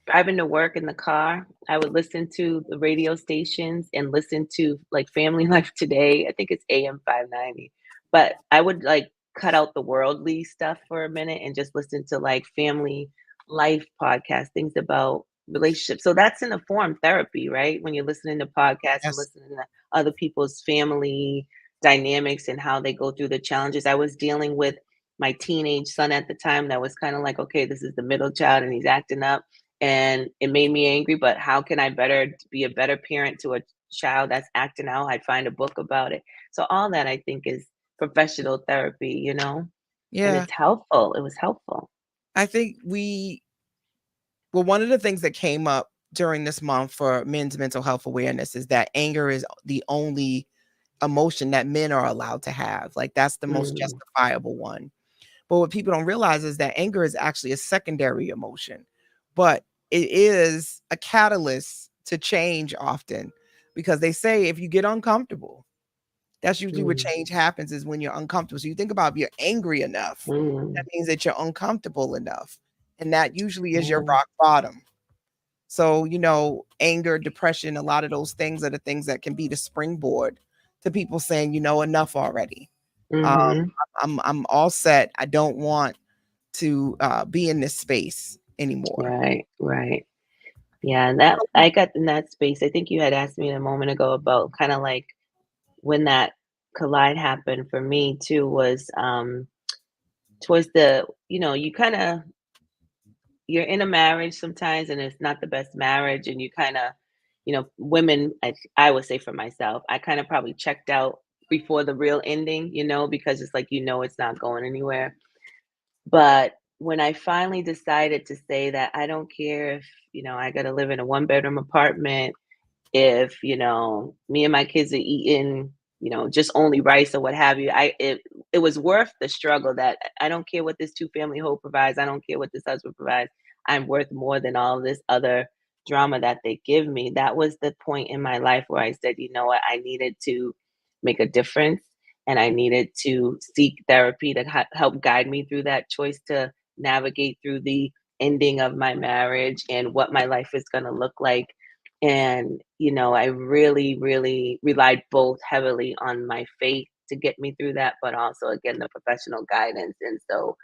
S1: driving to work in the car, I would listen to the radio stations and listen to like Family Life Today. I think it's AM 590. But I would like cut out the worldly stuff for a minute and just listen to like family life podcast, things about relationships. So that's in a form therapy, right? When you're listening to podcasts and
S3: yes,
S1: listening to other people's family dynamics and how they go through the challenges. I was dealing with my teenage son at the time that was kind of like, okay, this is the middle child and he's acting up and it made me angry, but how can I better be a better parent to a child that's acting out? I'd find a book about it. So all that I think is professional therapy, and
S3: yeah.
S1: it's helpful. It was helpful.
S3: I think one of the things that came up during this month for men's mental health awareness is that anger is the only emotion that men are allowed to have. Like that's the most
S1: Mm,
S3: justifiable one. But what people don't realize is that anger is actually a secondary emotion, but it is a catalyst to change often, because they say if you get uncomfortable, That's usually where
S1: Mm,
S3: change happens, is when you're uncomfortable. So you think about, if you're angry enough, that
S1: mm,
S3: means that you're uncomfortable enough. And that usually is your
S1: yeah.
S3: rock bottom. So, anger, depression, a lot of those things are the things that can be the springboard to people saying, enough already. Um,
S1: Mm-hmm.
S3: I'm all set. I don't want to be in this space anymore.
S1: Right, right. Yeah, and that I got in that space. I think you had asked me a moment ago about kind of like when that collide happened for me too was towards the, you kind of you're in a marriage sometimes and it's not the best marriage and you kind of, women, I would say for myself, I kind of probably checked out before the real ending, because it's like, it's not going anywhere. But when I finally decided to say that I don't care if, I got to live in a one-bedroom apartment, if, me and my kids are eating, just only rice or what have you, it was worth the struggle. That I don't care what this two-family home provides. I don't care what this husband provides. I'm worth more than all of this other drama that they give me. That was the point in my life where I said, you know what, I needed to make a difference and I needed to seek therapy to help guide me through that choice to navigate through the ending of my marriage and what my life is going to look like. And, I really, really relied both heavily on my faith to get me through that, but also again the professional guidance. And so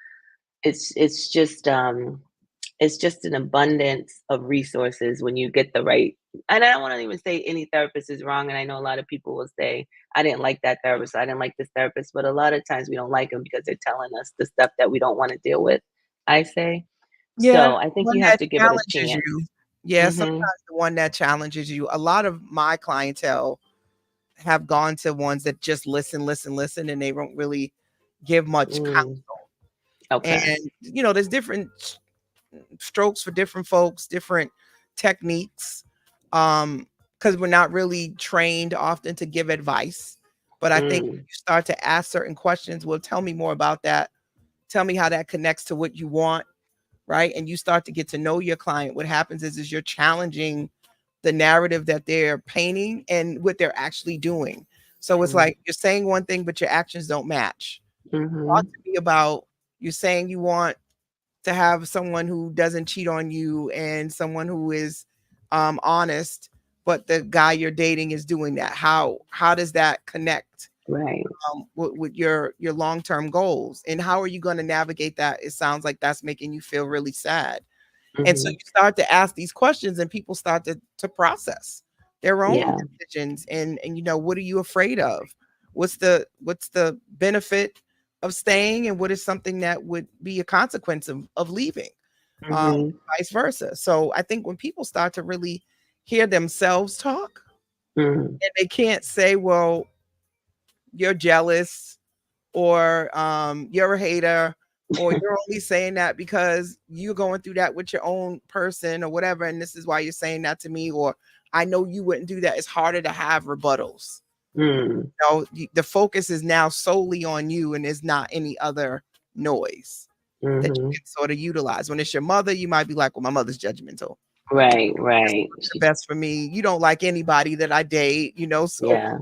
S1: it's just an abundance of resources when you get the right. And I don't want to even say any therapist is wrong. And I know a lot of people will say, I didn't like that therapist, I didn't like this therapist, but a lot of times we don't like them because they're telling us the stuff that we don't want to deal with, I say.
S3: Yeah,
S1: So I think
S3: one
S1: you have
S3: that
S1: to give it a
S3: challenges
S1: chance.
S3: you. Yeah, sometimes
S1: Hmm.
S3: the one that challenges you. A lot of my clientele have gone to ones that just listen, listen, listen, and they don't really give much
S1: Mm,
S3: counsel.
S1: okay.
S3: And there's different strokes for different folks, different techniques. Because we're not really trained often to give advice. But I think
S1: Mm,
S3: you start to ask certain questions. Well, tell me more about that. Tell me how that connects to what you want, right? And you start to get to know your client. What happens is you're challenging the narrative that they're painting and what they're actually doing. So it's
S1: mm,
S3: like you're saying one thing, but your actions don't match. Talk
S1: mhm,
S3: to me about, you're saying you want to have someone who doesn't cheat on you and someone who is honest, but the guy you're dating is doing that. How does that connect
S1: right,
S3: with your long-term goals? And how are you going to navigate that? It sounds like that's making you feel really sad. And so
S1: mhm,
S3: you start to ask these questions and people start to process their own
S1: yeah,
S3: decisions. And what are you afraid of? What's the benefit of staying, and what is something that would be a consequence of leaving? Um,
S1: mhm,
S3: Vice versa. So I think when people start to really hear themselves talk,
S1: mhm,
S3: and they can't say, well, you're jealous, or you're a hater, or you're only saying that because you're going through that with your own person or whatever, and this is why you're saying that to me, or I know you wouldn't do that. It's harder to have rebuttals.
S1: mm,
S3: The focus is now solely on you, and there's not any other noise that you
S1: mhm,
S3: can sort of utilize. When it's your mother, you might be like, well, my mother's judgmental.
S1: right,
S3: This
S1: right,
S3: wants the best for me. You don't like anybody that I date, so
S1: yeah,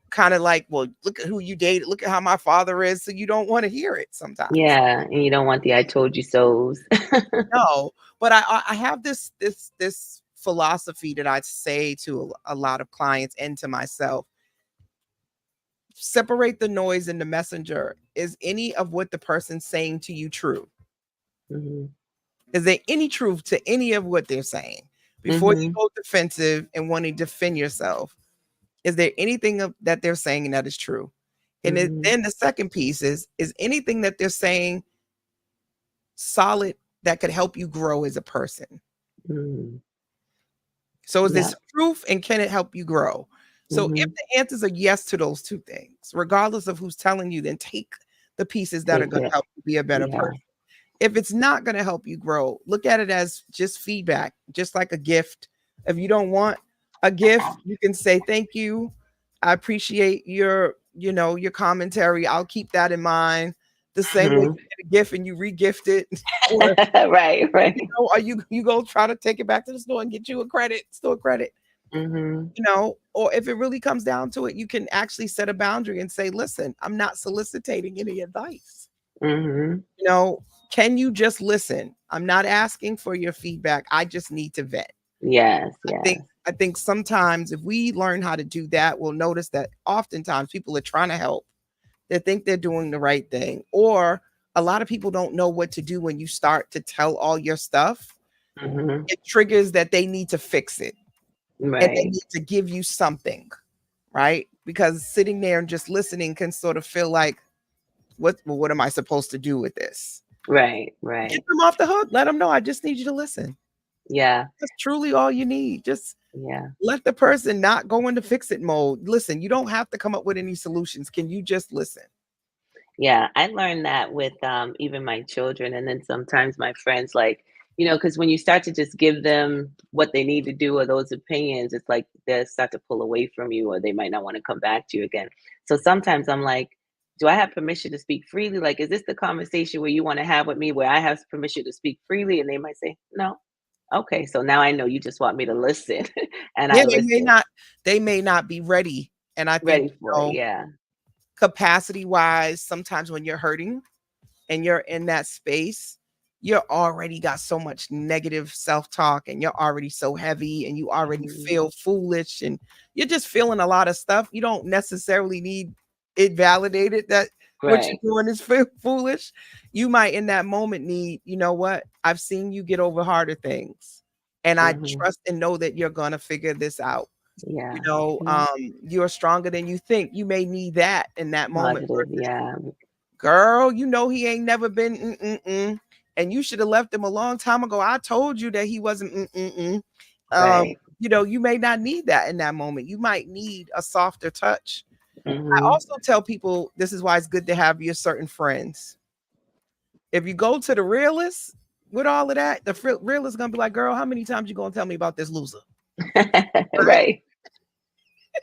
S3: kind of like, well, look at who you dated, look at how my father is. So you don't want to hear it sometimes.
S1: yeah, and you don't want the "I told you so"s.
S3: No, but I have this philosophy that I say to a lot of clients and to myself. Separate the noise and the messenger. Is any of what the person's saying to you true?
S1: Mhm,
S3: Is there any truth to any of what they're saying? Before you
S1: mhm,
S3: go defensive and want to defend yourself, is there anything that they're saying that is true? And
S1: mhm,
S3: then the second piece is anything that they're saying solid that could help you grow as a person?
S1: mm,
S3: So is
S1: yeah,
S3: this truth, and can it help you grow? So if
S1: mhm,
S3: the answers are yes to those two things, regardless of who's telling you, then take the pieces that are
S1: take
S3: going to
S1: it,
S3: help you be a better
S1: yeah,
S3: person. If it's not going to help you grow, look at it as just feedback, just like a gift. If you don't want a gift, you can say thank you. I appreciate your commentary. I'll keep that in mind. The same way
S1: mhm,
S3: you get a gift and you re-gift it, or
S1: right, right,
S3: or you go try to take it back to the store and get you a store credit.
S1: Mhm.
S3: Or if it really comes down to it, you can actually set a boundary and say, listen, I'm not soliciting any advice.
S1: Mhm.
S3: You know, can you just listen? I'm not asking for your feedback. I just need to vet.
S1: Yes,
S3: I think
S1: yes.
S3: I think sometimes if we learn how to do that, we'll notice that oftentimes people are trying to help. They think they're doing the right thing. Or a lot of people don't know what to do when you start to tell all your stuff.
S1: Mhm.
S3: It triggers that they need to fix it and they
S1: Right.
S3: need to give you something, right? Because sitting there and just listening can sort of feel like, what am I supposed to do with this?
S1: Right,
S3: Get
S1: right.
S3: them off the hook. Let them know I just need you to listen.
S1: Yeah,
S3: That's truly all you need. Just
S1: yeah.
S3: let the person not go into fix it mode. Listen, you don't have to come up with any solutions. Can you just listen?
S1: Yeah, I learned that with, even my children, and then sometimes my friends, like, because when you start to just give them what they need to do or those opinions, it's like they start to pull away from you, or they might not want to come back to you again. So sometimes I'm like, do I have permission to speak freely? Like, is this the conversation where you want to have with me, where I have permission to speak freely? And they might say, no. Okay, so now I know you just want me to listen, and I
S3: Yeah,
S1: listen.
S3: they may not be ready. And I think,
S1: Ready for it. Yeah.
S3: capacity wise, sometimes when you're hurting and you're in that space, you're already got so much negative self-talk and you're already so heavy and you already
S1: Mhm.
S3: feel foolish and you're just feeling a lot of stuff. You don't necessarily need it validated that what you're
S1: Right.
S3: doing is foolish. You might in that moment need, you know what? I've seen you get over harder things. And I
S1: Mhm.
S3: trust and know that you're gonna figure this out.
S1: Yeah. Yeah.
S3: You're stronger than you think. You may need that in that moment.
S1: Positive. Yeah.
S3: Girl, he ain't never been and you should have left him a long time ago. I told you that he wasn't
S1: Right.
S3: you may not need that in that moment. You might need a softer touch. I
S1: Mhm.
S3: also tell people this is why it's good to have your certain friends. If you go to the realist with all of that, the realist is gonna be like, girl, how many times you gonna tell me about this loser? Right?
S1: Right.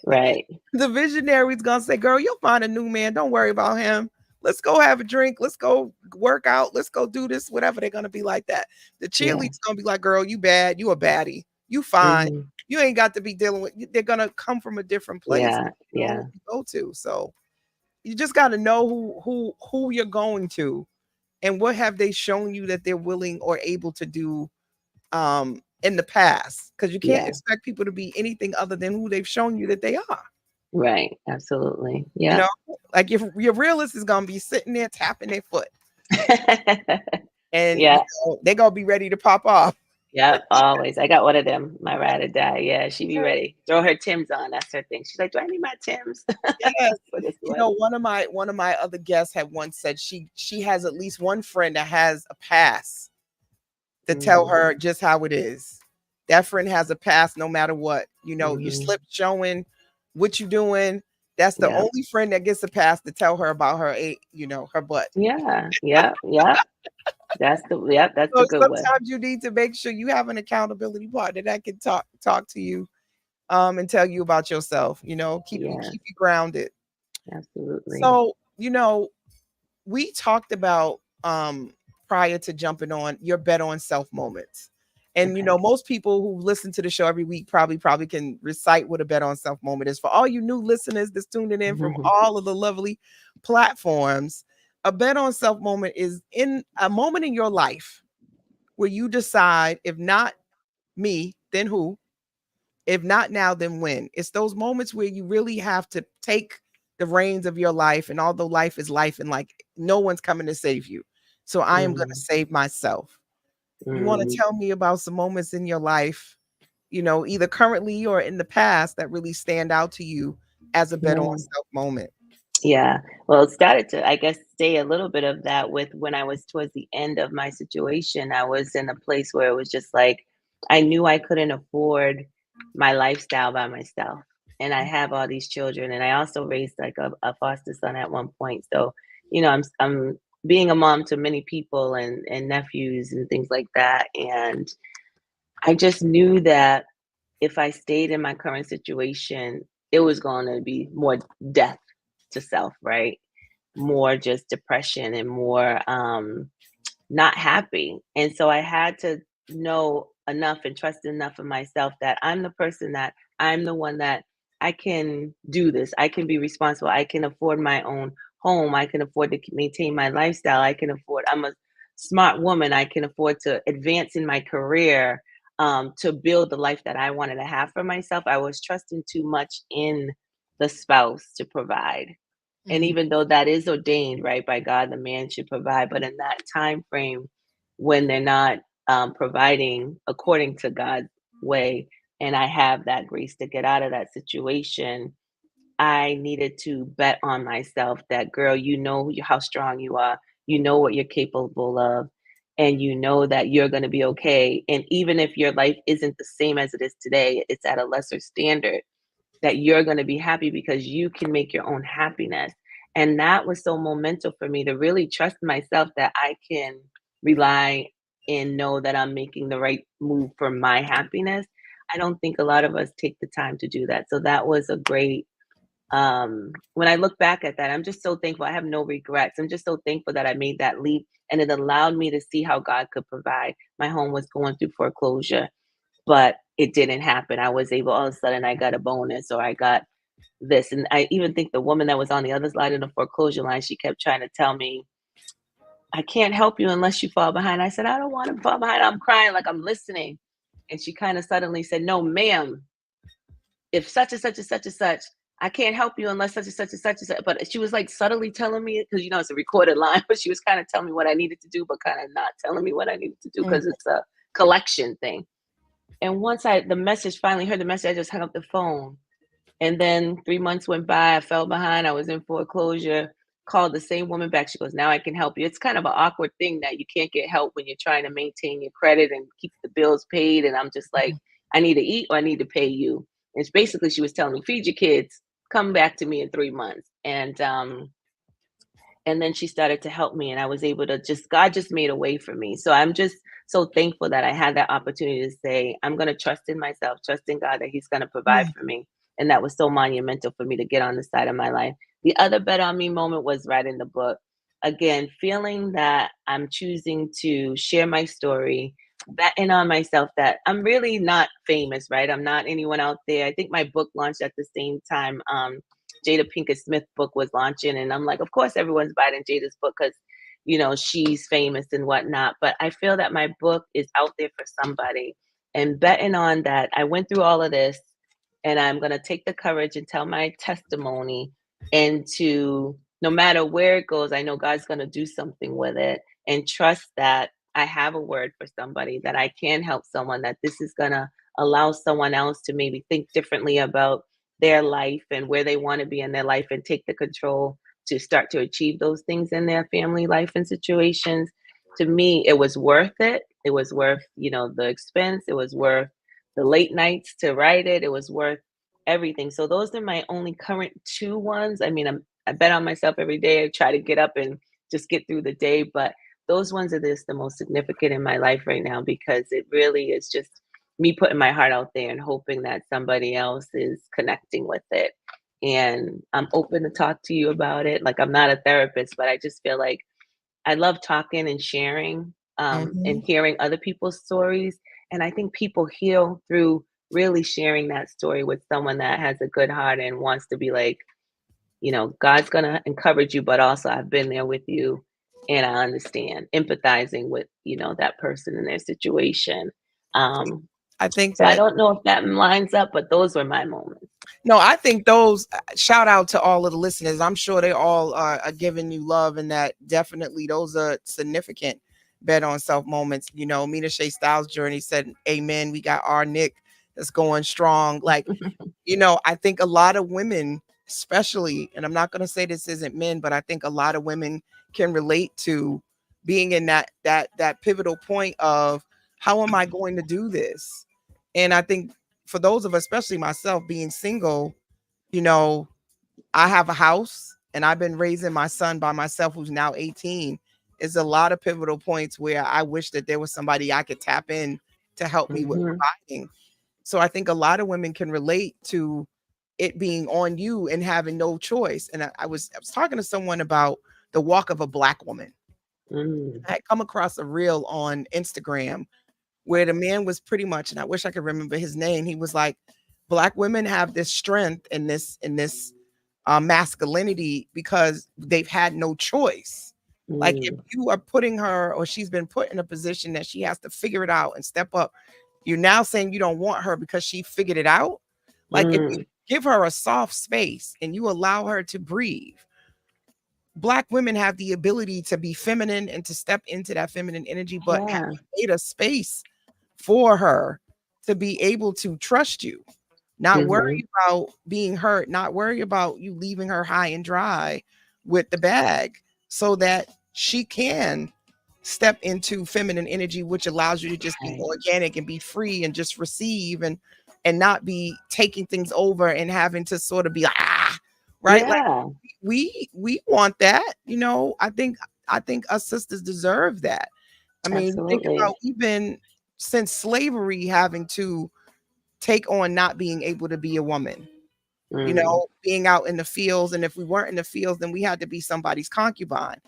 S1: Right.
S3: The visionary's gonna say, girl, you'll find a new man. Don't worry about him. Let's go have a drink. Let's go work out. Let's go do this. Whatever. They're gonna be like that. The
S1: Yeah.
S3: cheerleader's gonna be like, girl, you bad. You a baddie. You fine.
S1: Mhm.
S3: You ain't got to be dealing with. They're gonna come from a different place.
S1: Yeah.
S3: Who
S1: Yeah.
S3: you go to. So you just got to know who you're going to and what have they shown you that they're willing or able to do in the past, because you can't
S1: Yeah.
S3: expect people to be anything other than who they've shown you that they are.
S1: Right. Absolutely.
S3: You
S1: Yeah.
S3: know, like your realist is gonna be sitting there tapping their foot, and
S1: Yeah.
S3: they're gonna be ready to pop off.
S1: Yeah. Always. I got one of them. My ride or die. Yeah. She be ready. Throw her Tim's on. That's her thing. She's like, do I need my Tim's
S3: Yes,
S1: for this one?
S3: one of my other guests had once said she has at least one friend that has a pass to tell
S1: Mhm.
S3: her just how it is. That friend has a pass no matter what. You
S1: Mhm.
S3: slip showing what you doing. That's the
S1: Yeah.
S3: only friend that gets a pass to tell her about her butt.
S1: Yeah. Yeah. Yeah. That's the
S3: So
S1: good one.
S3: sometimes you need to make sure you have an accountability partner that can talk to you and tell you about yourself, keep you
S1: Yeah.
S3: keep you grounded.
S1: Absolutely.
S3: So, we talked about prior to jumping on your bet on self moments. And
S1: Okay.
S3: most people who listen to the show every week probably can recite what a bet on self moment is. For all you new listeners that's tuning in from all of the lovely platforms, a bet on self moment is in a moment in your life where you decide, if not me, then who? If not now, then when? It's those moments where you really have to take the reins of your life. And although life is life and like no one's coming to save you. So I am going to
S1: Mhm.
S3: save myself. You want to
S1: Mhm.
S3: tell me about some moments in your life, either currently or in the past, that really stand out to you as a bet on
S1: Yeah.
S3: self moment?
S1: Yeah. Well, it started to, I guess, say a little bit of that with when I was towards the end of my situation. I was in a place where it was just like I knew I couldn't afford my lifestyle by myself. And I have all these children, and I also raised like a foster son at one point. So, I'm being a mom to many people and nephews and things like that. And I just knew that if I stayed in my current situation, it was going to be more death to self, right? More just depression and more not happy. And so I had to know enough and trust enough of myself that I'm the person that I'm the one that I can do this. I can be responsible. I can afford my own home. I can afford to maintain my lifestyle. I can afford, I'm a smart woman. I can afford to advance in my career, to build the life that I wanted to have for myself. I was trusting too much in the spouse to provide. And
S3: Mhm.
S1: even though that is ordained, right, by God, the man should provide. But in that time frame, when they're not providing according to God's way, and I have that grace to get out of that situation, I needed to bet on myself that, girl, you know how strong you are, you know what you're capable of, and you know that you're going to be okay. And even if your life isn't the same as it is today, it's at a lesser standard, that you're going to be happy because you can make your own happiness. And that was so monumental for me to really trust myself that I can rely and know that I'm making the right move for my happiness. I don't think a lot of us take the time to do that. So that was a great, when I look back at that, I'm just so thankful. I have no regrets. I'm just so thankful that I made that leap, and it allowed me to see how God could provide. My home was going through foreclosure, but it didn't happen. I was able, all of a sudden I got a bonus, or I got this. And I even think the woman that was on the other side of the foreclosure line, she kept trying to tell me, I can't help you unless you fall behind. I said, I don't want to fall behind. I'm crying like I'm listening. And she kind of suddenly said, no, ma'am, if such and such and such and such, I can't help you unless such and such and such and such. But she was like subtly telling me, because it's a recorded line, but she was kind of telling me what I needed to do, but kind of not telling me what I needed to do
S3: Mhm.
S1: because it's a collection thing. And once I the message finally heard the message, I just hung up the phone. And then 3 months went by, I fell behind, I was in foreclosure, called the same woman back. She goes, "Now I can help you." It's kind of an awkward thing that you can't get help when you're trying to maintain your credit and keep the bills paid. And I'm just like, I need to eat or I need to pay you. And it's basically she was telling me, feed your kids, come back to me in 3 months. And then she started to help me, and I was able to just, God just made a way for me. So I'm just so thankful that I had that opportunity to say, I'm going to trust in myself, trust in God that He's going to provide
S3: Yeah.
S1: for me. And that was so monumental for me to get on the side of my life. The other bet on me moment was writing the book. Again, feeling that I'm choosing to share my story, betting on myself that I'm really not famous, right? I'm not anyone out there. I think my book launched at the same time. Jada Pinkett Smith book was launching, and I'm like, of course, everyone's buying Jada's book because she's famous and whatnot. But I feel that my book is out there for somebody, and betting on that, I went through all of this, and I'm gonna take the courage and tell my testimony, and to no matter where it goes, I know God's gonna do something with it, and trust that I have a word for somebody, that I can help someone, that this is gonna allow someone else to maybe think differently about their life and where they want to be in their life, and take the control to start to achieve those things in their family life and situations. To me, it was worth it. It was worth, the expense. It was worth the late nights to write it. It was worth everything. So those are my only current two ones. I mean, I bet on myself every day. I try to get up and just get through the day, but those ones are just the most significant in my life right now, because it really is just me putting my heart out there and hoping that somebody else is connecting with it. And I'm open to talk to you about it. Like, I'm not a therapist, but I just feel like I love talking and sharing, and
S3: Mhm.
S1: hearing other people's stories. And I think people heal through really sharing that story with someone that has a good heart and wants to be like, God's going to encourage you, but also I've been there with you and I understand, empathizing with, that person in their situation. Um,
S3: I think
S1: so I
S3: that
S1: don't know if that lines up, but those were my moments.
S3: no, I think those shout out to all of the listeners. I'm sure they all are giving you love, and that definitely those are significant bet on self moments. Mina Shea Styles Journey said, "Amen." We got our Nick that's going strong. Like, I think a lot of women, especially, and I'm not going to say this isn't men, but I think a lot of women can relate to being in that pivotal point of how am I going to do this? And I think for those of us, especially myself, being single, you know, I have a house and I've been raising my son by myself, who's now 18. Is a lot of pivotal points where I wish that there was somebody I could tap in to help me with
S1: Hmm.
S3: providing. So I think a lot of women can relate to it being on you and having no choice. And I was talking to someone about the walk of a black woman.
S1: Mm.
S3: I had come across a reel on Instagram where the man was pretty much, and I wish I could remember his name. He was like, Black women have this strength and this masculinity because they've had no choice. Like if
S1: Mm,
S3: you are putting her, or she's been put in a position that she has to figure it out and step up, you're now saying you don't want her because she figured it out. Like if you
S1: mm,
S3: give her a soft space and you allow her to breathe, Black women have the ability to be feminine and to step into that feminine energy, but have
S1: yeah.
S3: made a space for her to be able to trust you, not
S1: Mhm.
S3: worry about being hurt, not worry about you leaving her high and dry with the bag, so that she can step into feminine energy, which allows you to just be
S1: Right.
S3: organic and be free and just receive and not be taking things over and having to sort of be like, right, like
S1: Yeah,
S3: we want that, I think us sisters deserve that. I mean, you think
S1: absolutely.
S3: about, we've been since slavery having to take on not being able to be a woman,
S1: Mm,
S3: being out in the fields. And if we weren't in the fields, then we had to be somebody's concubine.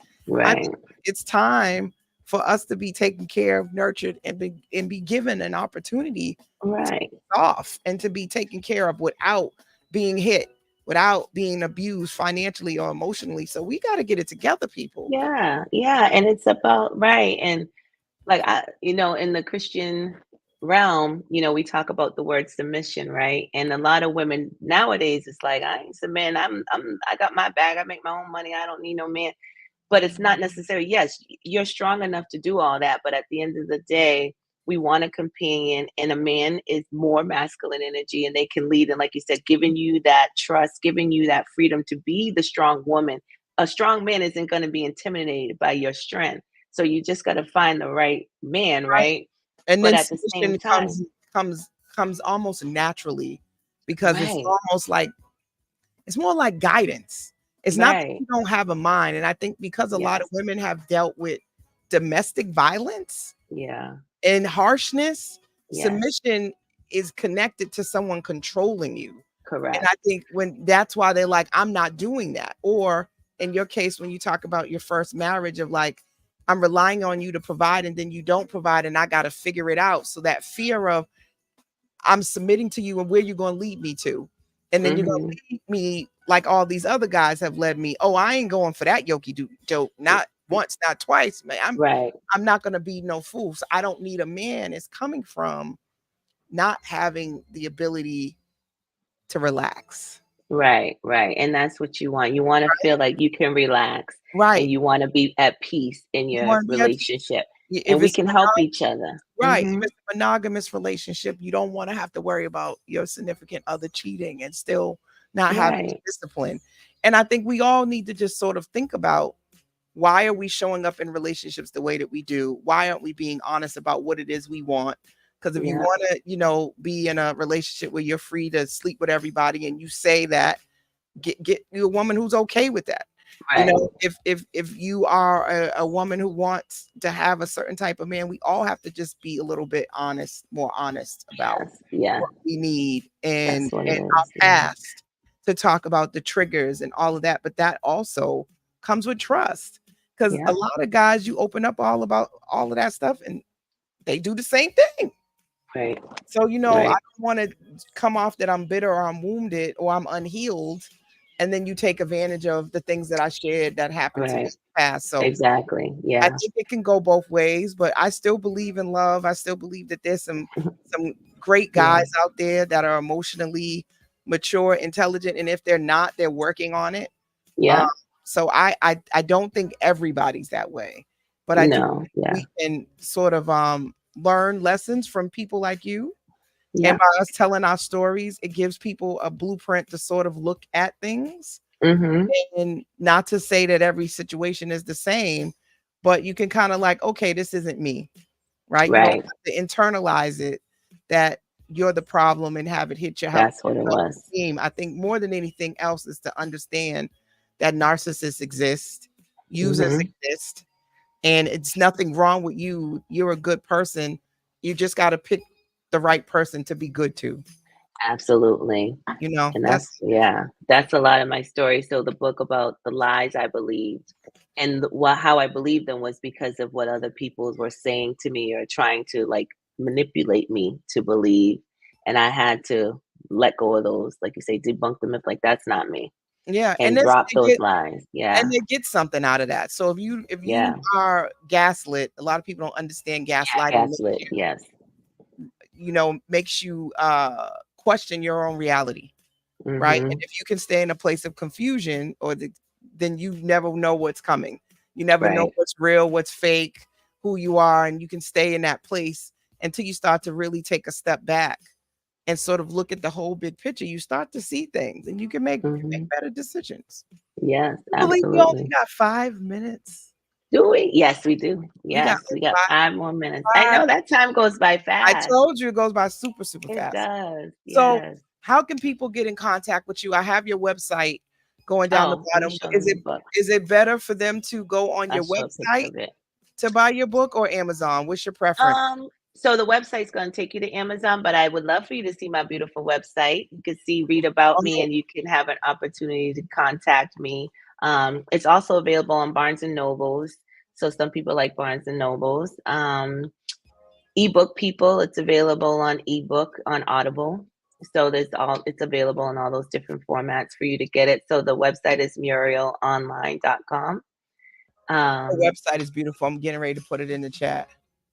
S3: I
S1: right,
S3: think it's time for us to be taken care of, nurtured, and be given an opportunity to
S1: right.
S3: be off and to be taken care of without being hit, without being abused financially or emotionally. So we got to get it together, people.
S1: Yeah, yeah, and it's about right, and like in the Christian realm, we talk about the word submission, right? And a lot of women nowadays, it's like I ain't submitting. I got my bag. I make my own money. I don't need no man. But it's not necessary. Yes, you're strong enough to do all that, but at the end of the day, we want a companion, and a man is more masculine energy, and they can lead. And like you said, giving you that trust, giving you that freedom to be the strong woman. A strong man isn't going to be intimidated by your strength. So you just got to find the right man,
S3: Right.
S1: right?
S3: And
S1: But
S3: then
S1: at the same
S3: submission
S1: time,
S3: comes almost naturally, because it's
S1: right,
S3: almost like, it's more like guidance. It's not that
S1: right,
S3: you don't have a mind. And I think because a lot of
S1: yes,
S3: women have dealt with domestic violence
S1: yeah,
S3: and harshness,
S1: yes,
S3: submission is connected to someone controlling you. And I
S1: correct.
S3: think when that's why they're like, I'm not doing that. Or in your case, when you talk about your first marriage, of like, I'm relying on you to provide and then you don't provide and I got to figure it out. So that fear of, I'm submitting to you and where you're going to lead me to. And then you're going
S1: Hmm.
S3: to lead me like all these other guys have led me. Oh, I ain't going for that yoki joke. Not once, not twice, man.
S1: Right.
S3: I'm not going to be no fool. So I don't need a man. It's coming from not having the ability to relax.
S1: Right, right. And that's what you want. You want to feel like you can relax and
S3: Right.
S1: you want to be at peace in
S3: You
S1: your
S3: want to be at peace.
S1: relationship and
S3: If
S1: we
S3: it's
S1: can help each other.
S3: right, if
S1: Hmm.
S3: it's a monogamous relationship, you don't want to have to worry about your significant other cheating and still not having the
S1: Right.
S3: discipline. And I think we all need to just sort of think about, why are we showing up in relationships the way that we do? Why aren't we being honest about what it is we want? Because if you
S1: Yeah.
S3: want to, be in a relationship where you're free to sleep with everybody and you say that, get you a woman who's okay with that.
S1: Right.
S3: If you are a woman who wants to have a certain type of man, we all have to just be a little bit honest, more honest about
S1: Yes. Yeah.
S3: what we need,
S1: That's what it
S3: and our
S1: is. Yeah.
S3: past, to talk about the triggers and all of that. But that also comes with trust, because a
S1: Yeah.
S3: lot of guys, you open up all about all of that stuff and they do the same thing.
S1: Right.
S3: So, I
S1: Right.
S3: don't want to come off that I'm bitter or I'm wounded or I'm unhealed. And then you take advantage of the things that I shared that happened to me in
S1: Right.
S3: the past. So
S1: Exactly.
S3: I
S1: Yeah.
S3: think it can go both ways, but I still believe in love. I still believe that there's some great
S1: Yeah.
S3: guys out there that are emotionally mature, intelligent, and if they're not, they're working on it. Um,
S1: Yeah.
S3: so I don't think everybody's that way, but I do
S1: No.
S3: think
S1: Yeah.
S3: we can sort of learn lessons from people like you. And
S1: Yeah.
S3: by us telling our stories, it gives people a blueprint to sort of look at things,
S1: Hmm.
S3: and not to say that every situation is the same, but you can kind of like, okay, this isn't me, right? You don't
S1: Right.
S3: have to internalize it, that you're the problem, and have it hit your
S1: That's what it was.
S3: self-esteem. I think more than anything else is to understand that narcissists exist, users
S1: Hmm.
S3: exist, and it's nothing wrong with you. You're a good person. You just got to pick the right person to be good to.
S1: Absolutely. And
S3: That's
S1: that's a lot of my story. So the book about the lies I believed and how I believed them was because of what other people were saying to me or trying to like manipulate me to believe. And I had to let go of those, like you say, debunk the myth, like that's not me,
S3: Yeah, and
S1: and
S3: this
S1: drop those lies.
S3: and
S1: Yeah,
S3: they get something out of that. So if you
S1: yeah,
S3: are gaslit, a lot of people don't understand gaslighting
S1: gaslit. Yes.
S3: makes you question your own reality, right? And
S1: Mhm.
S3: if you can stay in a place of confusion then you never know what's coming. You never know
S1: Right.
S3: what's real, what's fake, who you are, and you can stay in that place until you start to really take a step back and sort of look at the whole big picture. You start to see things and you can make
S1: Mhm.
S3: better decisions.
S1: Yes,
S3: I believe we only
S1: absolutely.
S3: got 5 minutes.
S1: Do we? Yes, we do.
S3: We got
S1: Yes, we
S3: like
S1: got
S3: five
S1: 5 more minutes. I
S3: five.
S1: know that time goes by
S3: I
S1: fast.
S3: told you it goes by super, super
S1: It
S3: fast.
S1: does.
S3: So
S1: Yes.
S3: how can people get in contact with you? I have your website going down the
S1: Oh, let me
S3: bottom.
S1: show
S3: Is
S1: them
S3: it
S1: the book.
S3: is it better for them to go on
S1: I'll
S3: your
S1: show a picture
S3: website
S1: of it.
S3: to buy your book or Amazon? What's your preference?
S1: So the website's going to take you to Amazon, but I would love for you to see my beautiful website. You can see, read about me,
S3: Oh,
S1: and you can have an opportunity to contact me. It's also available on Barnes and Nobles. So some people like Barnes and Nobles. Ebook people, it's available on ebook on Audible. So it's available in all those different formats for you to get it. So the website is murielonline.com.
S3: the
S1: Um,
S3: website is beautiful. I'm getting ready to put it in the chat.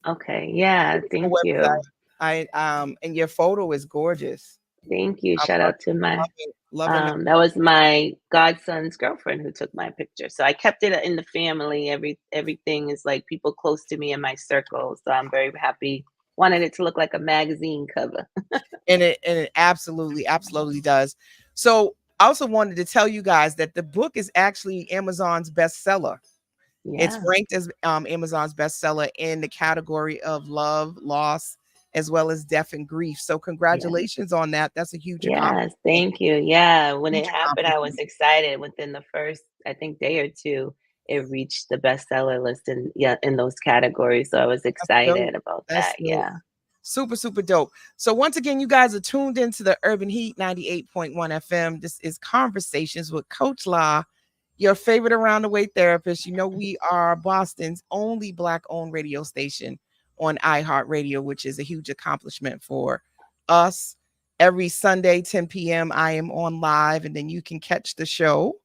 S1: okay, yeah,
S3: Beautiful
S1: thank
S3: website.
S1: you.
S3: I and your photo is gorgeous.
S1: Thank you.
S3: I'm
S1: Shout out to my
S3: loving the
S1: that was my godson's girlfriend who took my picture. So I kept it in the family. Everything is like people close to me in my circle. So I'm very happy. Wanted it to look like a magazine cover.
S3: and it absolutely, absolutely does. So I also wanted to tell you guys that the book is actually Amazon's bestseller. It's
S1: Yeah,
S3: ranked as Amazon's bestseller in the category of love, loss, as well as death and grief. So
S1: yeah.
S3: congratulations on that. That's a
S1: Yes, thank you. Yeah, when it
S3: huge
S1: happened, I was
S3: accomplishment.
S1: excited. Within the first, I think, day or two, it reached the bestseller list in yeah in those categories. So I was
S3: That's dope.
S1: excited about
S3: That's
S1: that.
S3: dope.
S1: Yeah.
S3: Super, super dope. So once again, you guys are tuned into the Urban Heat 98.1 FM. This is Conversations with Coach La, your favorite around the way therapist. You know, we are Boston's only Black-owned radio station on iHeartRadio, which is a huge accomplishment for us. Every Sunday, 10 p.m., I am on live, and then you can catch the show,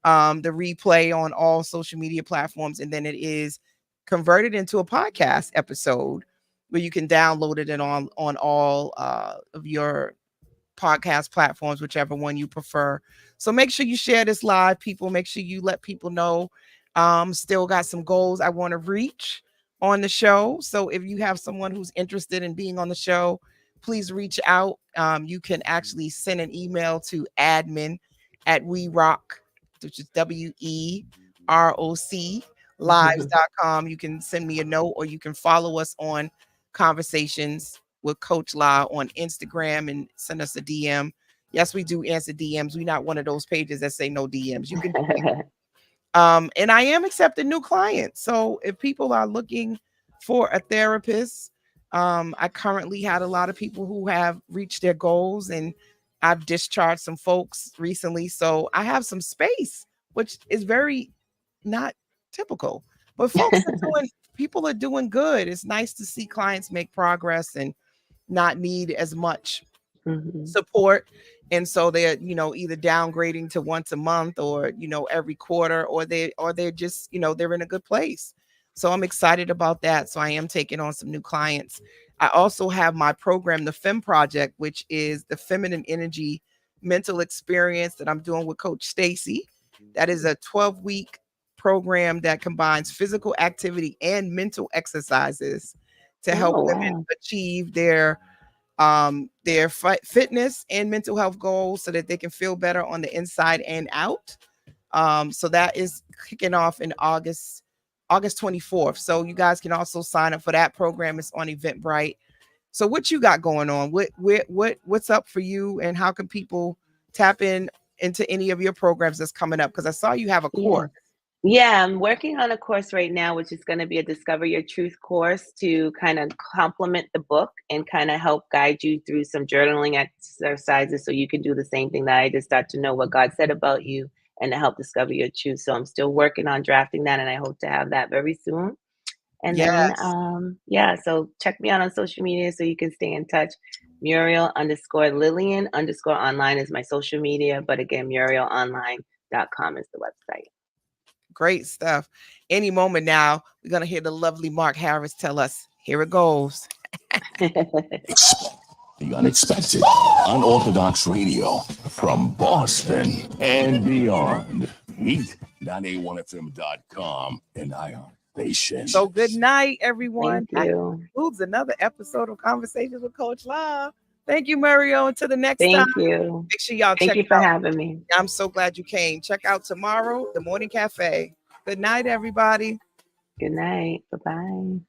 S3: the replay on all social media platforms, and then it is converted into a podcast episode where you can download it and on all of your podcast platforms, whichever one you prefer. So make sure you share this live, people. Make sure you let people know. Still got some goals I want to reach on the show. So if you have someone who's interested in being on the show, please reach out. You can actually send an email to admin at we rock, which is WEROC lives.com. You can send me a note or you can follow us on Conversations with Coach La on Instagram and send us a DM. Yes, we do answer DMs. We're not one of those pages that say no DMs. You can and I am accepting new clients. So if people are looking for a therapist, I currently had a lot of people who have reached their goals and I've discharged some folks recently. So I have some space, which is very not typical. But people are doing good. It's nice to see clients make progress and not need as much
S1: Mhm.
S3: support. And so they're, either downgrading to once a month or, every quarter, or they're just, they're in a good place. So I'm excited about that. So I am taking on some new clients. I also have my program, the FEM Project, which is the feminine energy mental experience that I'm doing with Coach Stacy. That is a 12-week program that combines physical activity and mental exercises to help
S1: Oh
S3: women
S1: wow.
S3: achieve their fitness and mental health goals so that they can feel better on the inside and out. So that is kicking off in August 24th. So you guys can also sign up for that program. It's on Eventbrite. So what you got going on? What's up for you, and how can people tap into any of your programs that's coming up? Because I saw you have a course.
S1: Yeah. Yeah, I'm working on a course right now, which is going to be a Discover Your Truth course to kind of complement the book and kind of help guide you through some journaling exercises so you can do the same thing that I did, start to know what God said about you and to help discover your truth. So I'm still working on drafting that and I hope to have that very soon. And then,
S3: Yes.
S1: yeah, so check me out on social media so you can stay in touch. Muriel_Lillian_online is my social media. But again, MurielOnline.com is the website.
S3: Great stuff. Any moment now, we're going to hear the lovely Mark Harris tell us. Here it goes.
S2: The unexpected, unorthodox radio from Boston and beyond. Meet 981fm.com and iHeartStation.
S3: So good night, everyone.
S1: Thank you.
S3: That concludes another episode of Conversations with Coach Love. Thank you, Mario. Until the next time.
S1: Thank you.
S3: Make sure y'all
S1: Thank
S3: check
S1: you for
S3: out.
S1: having me.
S3: I'm so glad you came. Check out tomorrow, The Morning Cafe. Good night, everybody.
S1: Good night. Bye-bye.